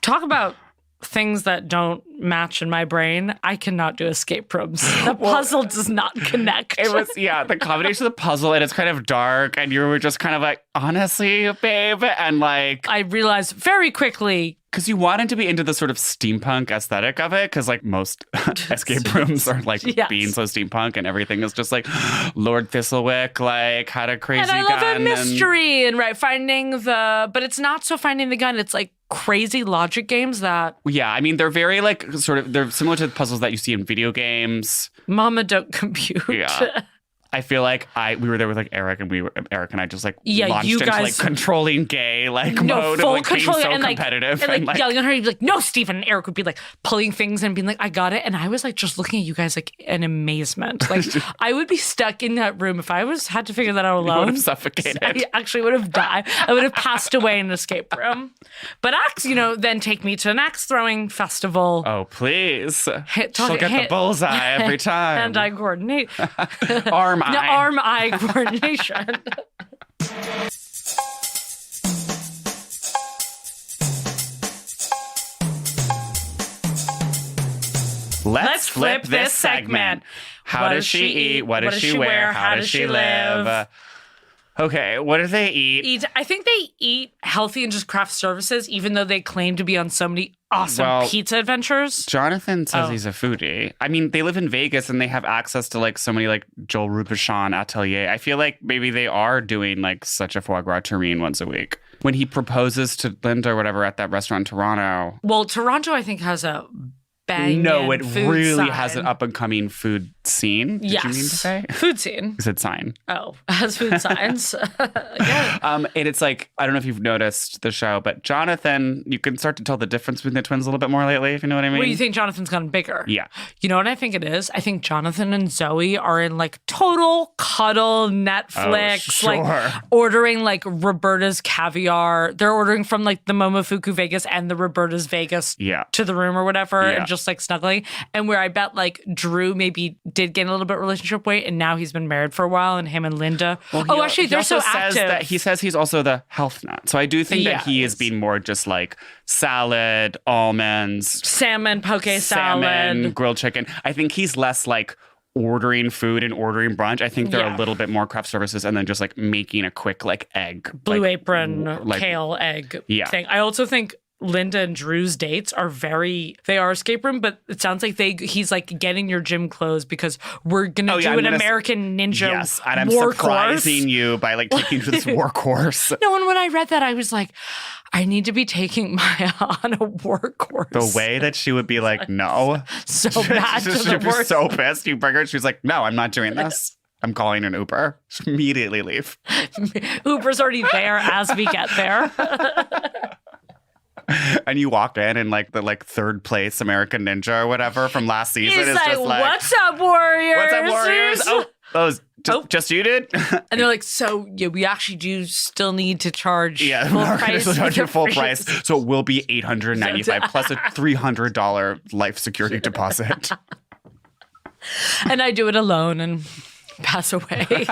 Talk about things that don't match in my brain. I cannot do escape rooms. The puzzle does not connect. It was, the combination of the puzzle, and it's kind of dark, and you were just kind of like, honestly, babe, and like... I realized very quickly... Because you wanted to be into the sort of steampunk aesthetic of it, because like most escape rooms are like being so steampunk, and everything is just like Lord Thistlewick, like had a crazy gun. And I love a mystery and finding the... But it's not so finding the gun, it's like crazy logic games that... Yeah, I mean, they're very like they're similar to the puzzles that you see in video games. Mama don't compute. Yeah. I feel like we were there with like Eric and I just like launched you into guys, like controlling gay mode of like being so competitive. And like yelling at her, you'd be like, no, Stephen. And Eric would be like pulling things and being like, I got it. And I was like just looking at you guys like in amazement. Like I would be stuck in that room if I had to figure that out alone. You would have suffocated. I actually would have died. I would have passed away in an escape room. But then take me to an axe throwing festival. Oh, please. She'll get the bullseye every time. Hand-eye coordinate. Arm-eye coordination. Let's flip this segment. How does she eat? What does she wear? How does she live? Okay, what do they eat? I think they eat healthy and just craft services, even though they claim to be on so many awesome pizza adventures. Jonathan says he's a foodie. I mean, they live in Vegas and they have access to like so many like Joel Robuchon atelier. I feel like maybe they are doing like such a foie gras terrine once a week. When he proposes to Linda or whatever at that restaurant in Toronto. Well, Toronto, I think, has a banging No, it really sign. has an up-and-coming food scene. Did you mean to say? Food scene. You said sign. Oh, has food signs. Yeah. And it's like, I don't know if you've noticed the show, but Jonathan, you can start to tell the difference between the twins a little bit more lately, if you know what I mean. Well, you think Jonathan's gotten bigger? Yeah. You know what I think it is? I think Jonathan and Zoe are in like total cuddle Netflix, like ordering like Roberta's caviar. They're ordering from like the Momofuku Vegas and the Roberta's Vegas to the room or whatever, and just like snuggling. And where I bet like Drew maybe did gain a little bit of relationship weight, and now he's been married for a while, and him and Linda. Well, actually, they're so active. He says he's also the health nut. So I do think that he is being more just like salad, almonds, salmon, poke salad, grilled chicken. I think he's less like ordering food and ordering brunch. I think they're a little bit more craft services and then just like making a quick like egg. Blue Apron, kale egg thing. I also think Linda and Drew's dates are they are escape room, but it sounds like he's like getting your gym clothes because we're gonna do an American Ninja and I'm war surprising course. You by like taking you to this war course. No, and when I read that, I was like, I need to be taking Maya on a war course. The way that she would be like, no. So bad. She'd be so pissed. You bring her, she's like, no, I'm not doing this. I'm calling an Uber. Just immediately leave. Uber's already there as we get there. And you walk in like the third place American Ninja or whatever from last season. He's is like, just like, what's up, Warriors? What's up, Warriors? Just you did? And they're like, so we actually do still need to charge full price. Charge you full price. So it will be $895 plus a $300 life security deposit. And I do it alone and pass away.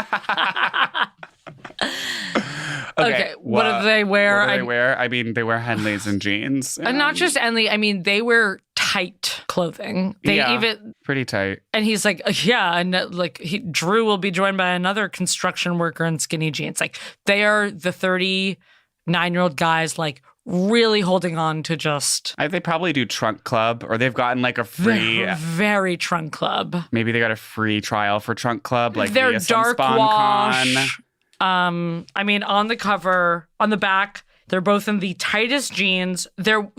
Okay, what do they wear? I mean, they wear Henleys and jeans. And not just Henley. I mean, they wear tight clothing. Pretty tight. And he's like, and like Drew will be joined by another construction worker in skinny jeans. Like they are the 39-year-old guys like really holding on to just They probably do Trunk Club, or they've gotten like a free, very Trunk Club. maybe they got a free trial for Trunk Club, like Their via some dark SponCon. wash. I mean, on the cover, on the back, they're both in the tightest jeans. You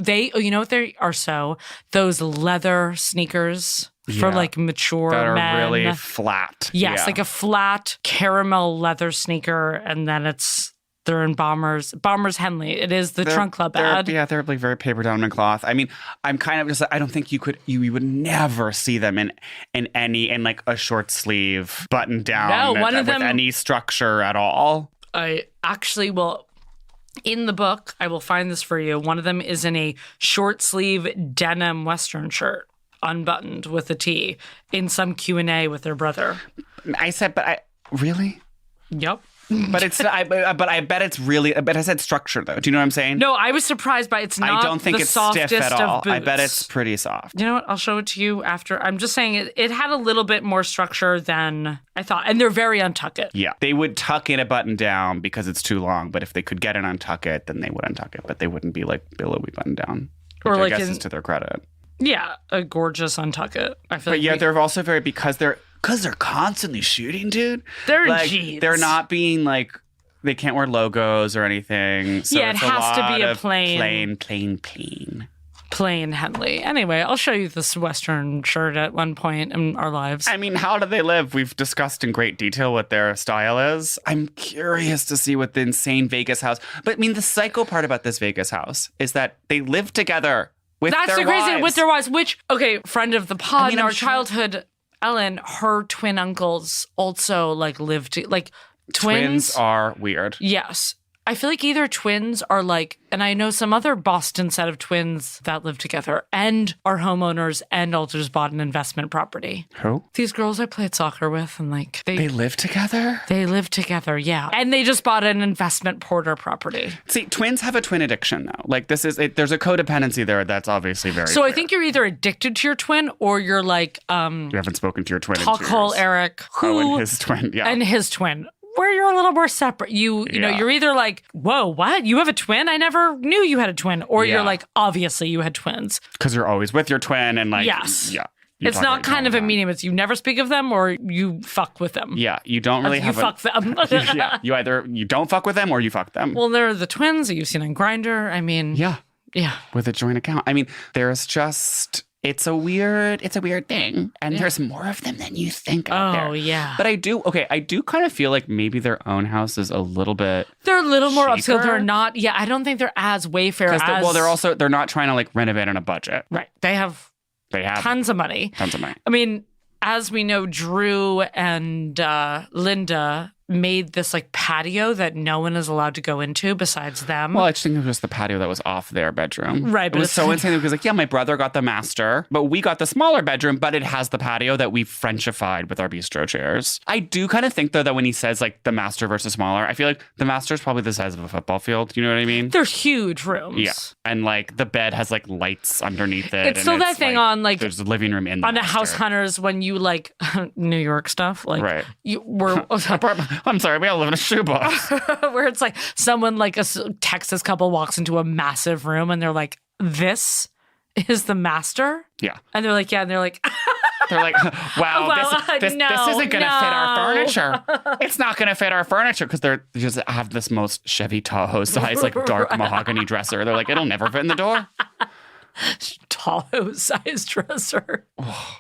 know what they are? Those leather sneakers for like mature that are men. really flat. Yes, like a flat caramel leather sneaker, and then they're in Bombers Henley. It is the Trunk Club ad. Yeah, they're like very paper down in cloth. I mean, I'm kind of just I don't think you would never see them in like a short sleeve button down with any structure at all. I actually will. In the book, I will find this for you. One of them is in a short sleeve denim Western shirt, unbuttoned with a tee, in some Q&A with their brother. Really? Yep. But I bet it's really. But I said structure though. Do you know what I'm saying? No, I was surprised by it's not. I don't think the it's stiff at all. I bet boots. it's pretty soft. You know what? I'll show it to you after. I'm just saying it had a little bit more structure than I thought, and they're very untuck it. Yeah, they would tuck in a button down because it's too long. But if they could get it untuck it, then they would untuck it. But they wouldn't be like billowy button down. Which I guess is to their credit. Yeah, a gorgeous untuck it. I feel. But they're also very because they're constantly shooting, dude. They're like, jeans. They're not being like. They can't wear logos or anything. So yeah, it has to be a plain Henley. Anyway, I'll show you this Western shirt at one point in our lives. I mean, how do they live? We've discussed in great detail what their style is. I'm curious to see what the insane Vegas house. But I mean, the psycho part about this Vegas house is that they live together with their wives. That's the crazy with their wives. Which, okay, friend of the pod, in our childhood, Ellen, her twin uncles also like lived like. Twins are weird. Yes. I feel like either twins are like, and I know some other Boston set of twins that live together and are homeowners and also just bought an investment property. Who? These girls I played soccer with, and like they live together? They live together, yeah. And they just bought an investment Porter property. See, twins have a twin addiction though. Like there's a codependency there that's obviously very So clear. I think you're either addicted to your twin or you're like you haven't spoken to your twin in 2 years. Talkhole Eric, and his twin, yeah. And his twin. Where you're a little more separate. You know, you're either like, whoa, what? You have a twin? I never knew you had a twin. Or you're like, obviously you had twins. Because you're always with your twin and like, yes. Yeah. It's not kind of a medium. It's you never speak of them or you fuck with them. Yeah, you don't really have fuck them. Yeah, you don't fuck with them or you fuck them. Well, they're the twins that you've seen on Grindr. I mean. Yeah. Yeah. With a joint account. I mean, there's just... It's a weird thing. And there's more of them than you think out there. Oh, yeah. But I do kind of feel like maybe their own house is a little bit They're a little more chicer. upscale. They're not, I don't think they're as Wayfair as... They're not trying to like renovate on a budget. Right. They have tons of money. I mean, as we know, Drew and Linda made this like patio that no one is allowed to go into besides them. Well, I just think it was the patio that was off their bedroom. Right. It was so insane because like, yeah, my brother got the master, but we got the smaller bedroom, but it has the patio that we Frenchified with our bistro chairs. I do kind of think though that when he says like the master versus smaller, I feel like the master is probably the size of a football field. You know what I mean? They're huge rooms. Yeah. And like the bed has like lights underneath it. It's still that thing on like there's a living room in the on a master. House Hunters when you like New York stuff. Like right. I'm sorry, we all live in a shoebox. Where it's like someone like a Texas couple walks into a massive room and they're like, this is the master? Yeah. And they're like, yeah. And they're like, wow, this isn't going to fit our furniture. It's not going to fit our furniture because they just have this most Chevy Tahoe size, like dark mahogany dresser. They're like, it'll never fit in the door. Tahoe size dresser.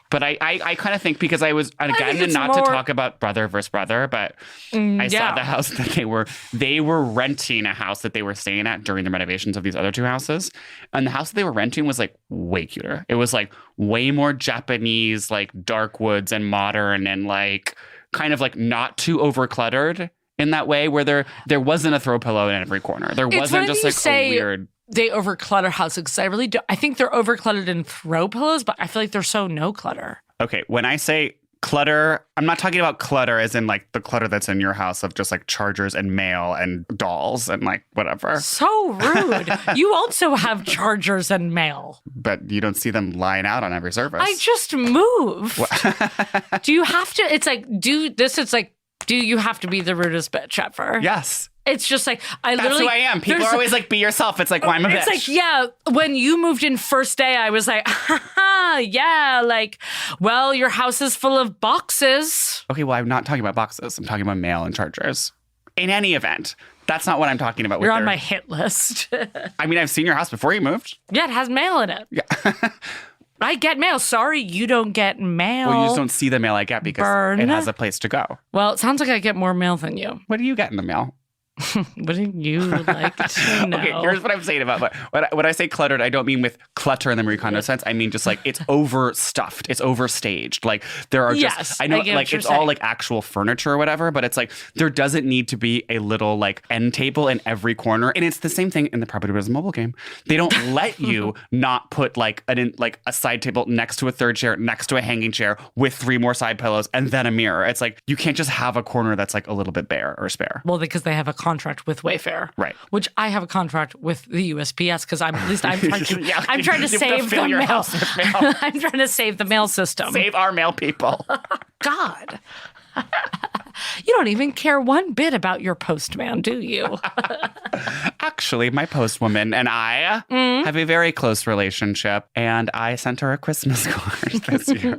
But I kind of think because I was, again, and not to talk about brother versus brother, but I saw the house that they were renting a house that they were staying at during the renovations of these other two houses. And the house that they were renting was like way cuter. It was like way more Japanese, like dark woods and modern and like kind of like not too over cluttered in that way where there wasn't a throw pillow in every corner. There wasn't just like a weird... They overclutter houses because I really do. I think they're overcluttered in throw pillows, but I feel like they're so no clutter. Okay, when I say clutter, I'm not talking about clutter as in like the clutter that's in your house of just like chargers and mail and dolls and like whatever. So rude. You also have chargers and mail. But you don't see them lying out on every surface. I just move. Do you have to? It's like, do you have to be the rudest bitch ever? Yes. It's just like, I That's literally. who I am. People are always like, be yourself. It's like, well, I'm a bitch. It's like, yeah, when you moved in first day, I was like, yeah, like, well, your house is full of boxes. Okay, well, I'm not talking about boxes. I'm talking about mail and chargers. In any event, that's not what I'm talking about. You're on my hit list. I mean, I've seen your house before you moved. Yeah, it has mail in it. Yeah. I get mail. Sorry, you don't get mail. Well, you just don't see the mail I get because it has a place to go. Well, it sounds like I get more mail than you. What do you get in the mail? What do you like to know? Okay, here's what I'm saying about when I say cluttered, I don't mean with clutter in the Marie Kondo sense. I mean just like it's overstuffed, it's overstaged. Like there are just yes, I know get like it's all like actual furniture or whatever, but it's like there doesn't need to be a little like end table in every corner. And it's the same thing in the Property Brothers mobile game. They don't let you not put like a side table next to a third chair, next to a hanging chair with 3 more side pillows and then a mirror. It's like you can't just have a corner that's like a little bit bare or spare. Well, because they have a contract with Wayfair, right? Which I have a contract with the USPS because I'm trying to. Yeah, I'm trying to save the mail. I'm trying to save the mail system. Save our mail people. God, you don't even care one bit about your postman, do you? Actually, my postwoman and I have a very close relationship, and I sent her a Christmas card this year.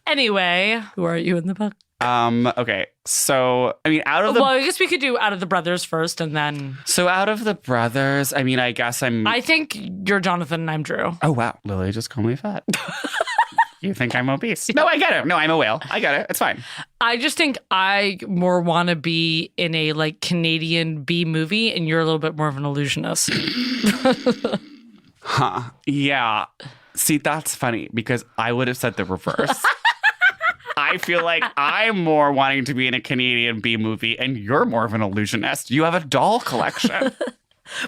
Anyway, who are you in the book? Okay. So, I mean, out of the... Well, I guess we could do out of the brothers first and then... So, out of the brothers, I mean, I guess I think you're Jonathan and I'm Drew. Oh, wow. Lily just called me fat. You think I'm obese? No, I get it. No, I'm a whale. I get it. It's fine. I just think I more want to be in a, like, Canadian B movie and you're a little bit more of an illusionist. Huh. Yeah. See, that's funny because I would have said the reverse. I feel like I'm more wanting to be in a Canadian B movie and you're more of an illusionist. You have a doll collection.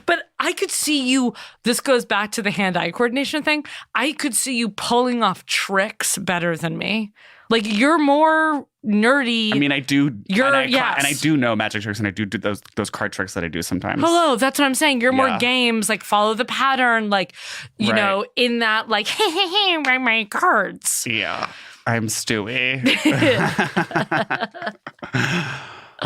But I could see you, this goes back to the hand-eye coordination thing. I could see you pulling off tricks better than me. Like, you're more nerdy. I mean, I do. Yes. And I do know magic tricks and I do those card tricks that I do sometimes. Hello, that's what I'm saying. You're more games, like follow the pattern, like, you know, in that, like, hey, my cards. Yeah. I'm Stewie.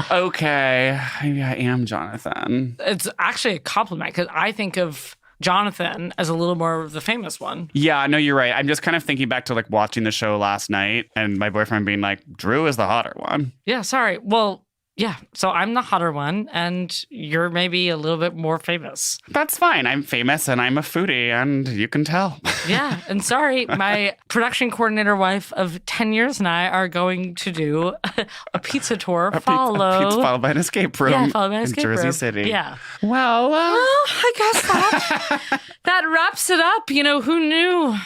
Okay. Maybe I am Jonathan. It's actually a compliment because I think of Jonathan as a little more of the famous one. Yeah, no, you're right. I'm just kind of thinking back to like watching the show last night and my boyfriend being like, Drew is the hotter one. Yeah, sorry. Well, yeah. So I'm the hotter one and you're maybe a little bit more famous. That's fine. I'm famous and I'm a foodie and you can tell. Yeah. And sorry, my production coordinator wife of 10 years and I are going to do a pizza tour. A pizza followed by an escape room. Yeah, followed by an escape room. In Jersey City. Yeah. Well, I guess that wraps it up. You know, who knew?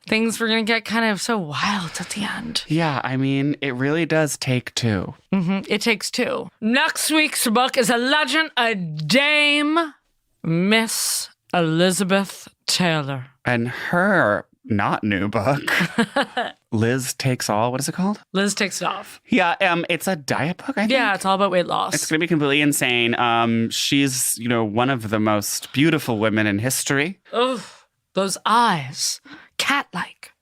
Things were going to get kind of so wild at the end. Yeah, I mean, it really does take 2. Mm-hmm. It takes 2. Next week's book is a legend, a dame, Miss Elizabeth Taylor. And her not new book, Liz Takes All. What is it called? Liz Takes It Off. Yeah, it's a diet book, I think. Yeah, it's all about weight loss. It's going to be completely insane. She's, one of the most beautiful women in history. Oh, those eyes. Cat-like.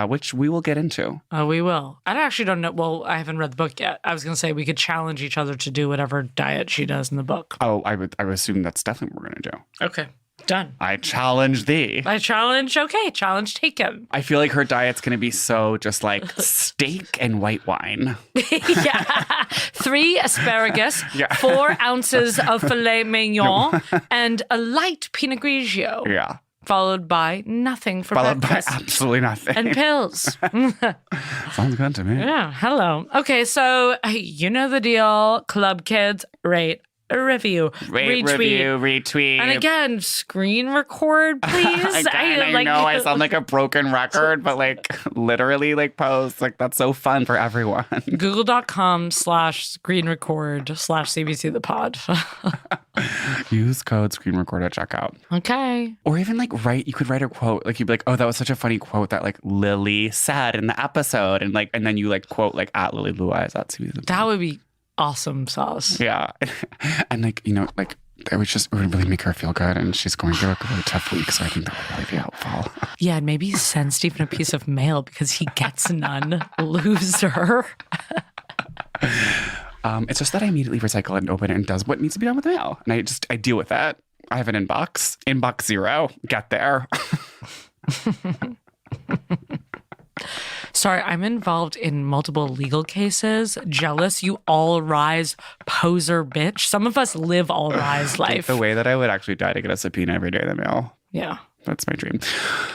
Which we will get into. We will. I actually don't know. Well, I haven't read the book yet. I was going to say we could challenge each other to do whatever diet she does in the book. Oh, I would assume that's definitely what we're going to do. Okay. Done. I challenge thee. I challenge. Okay. Challenge taken. I feel like her diet's going to be so just like steak and white wine. Yeah. 3 asparagus, 4 ounces of filet mignon, and a light Pinot Grigio. Yeah. Followed by nothing for breakfast. Followed by absolutely nothing. And pills. Sounds good to me. Yeah, hello. Okay, so you know the deal. Club kids, rate, review, rate, review, retweet. And again, screen record, please. I know I sound like a broken record, but like literally like post. Like that's so fun for everyone. Google.com/screen record/CBC the pod. Use code screen record at checkout. Okay. Or even like you could write a quote. Like you'd be like, oh, that was such a funny quote that like Lily said in the episode. And then you like quote like at Lily Blue Eyes at CBC the pod. That would be awesome sauce. Yeah. And like, like it would really make her feel good. And she's going through like a really tough week. So I think that would really be helpful. Yeah. And maybe send Stephen a piece of mail because he gets none. Loser. It's just that I immediately recycle it and open it and does what needs to be done with the mail. And I deal with that. I have an inbox. Inbox 0. Get there. Sorry, I'm involved in multiple legal cases. Jealous, you all rise poser bitch. Some of us live all rise life. The way that I would actually die to get a subpoena every day in the mail. Yeah. That's my dream.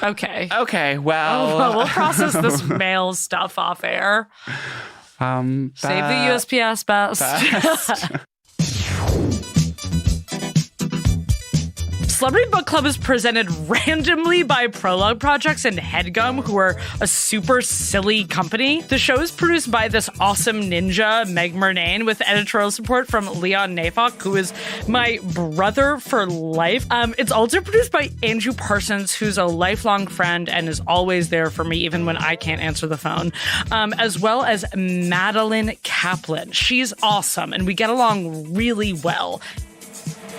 Okay. Okay, well. We'll process this mail stuff off air. Save the USPS best. Celebrity Book Club is presented randomly by Prologue Projects and HeadGum, who are a super silly company. The show is produced by this awesome ninja, Meg Murnane, with editorial support from Leon Nafok, who is my brother for life. It's also produced by Andrew Parsons, who's a lifelong friend and is always there for me, even when I can't answer the phone, as well as Madeline Kaplan. She's awesome, and we get along really well.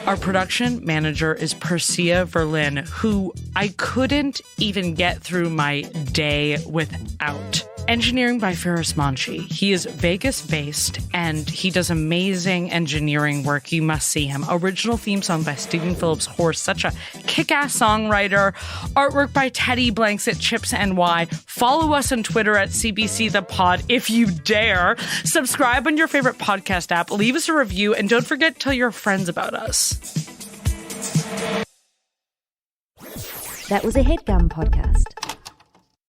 Our production manager is Persia Verlin, who I couldn't even get through my day without. Engineering by Ferris Monchi. He is Vegas-based, and he does amazing engineering work. You must see him. Original theme song by Stephen Phillips Horse, such a kick-ass songwriter. Artwork by Teddy Blanks at Chips NY. Follow us on Twitter at CBC The Pod if you dare. Subscribe on your favorite podcast app. Leave us a review, and don't forget to tell your friends about us. That was a HeadGum podcast.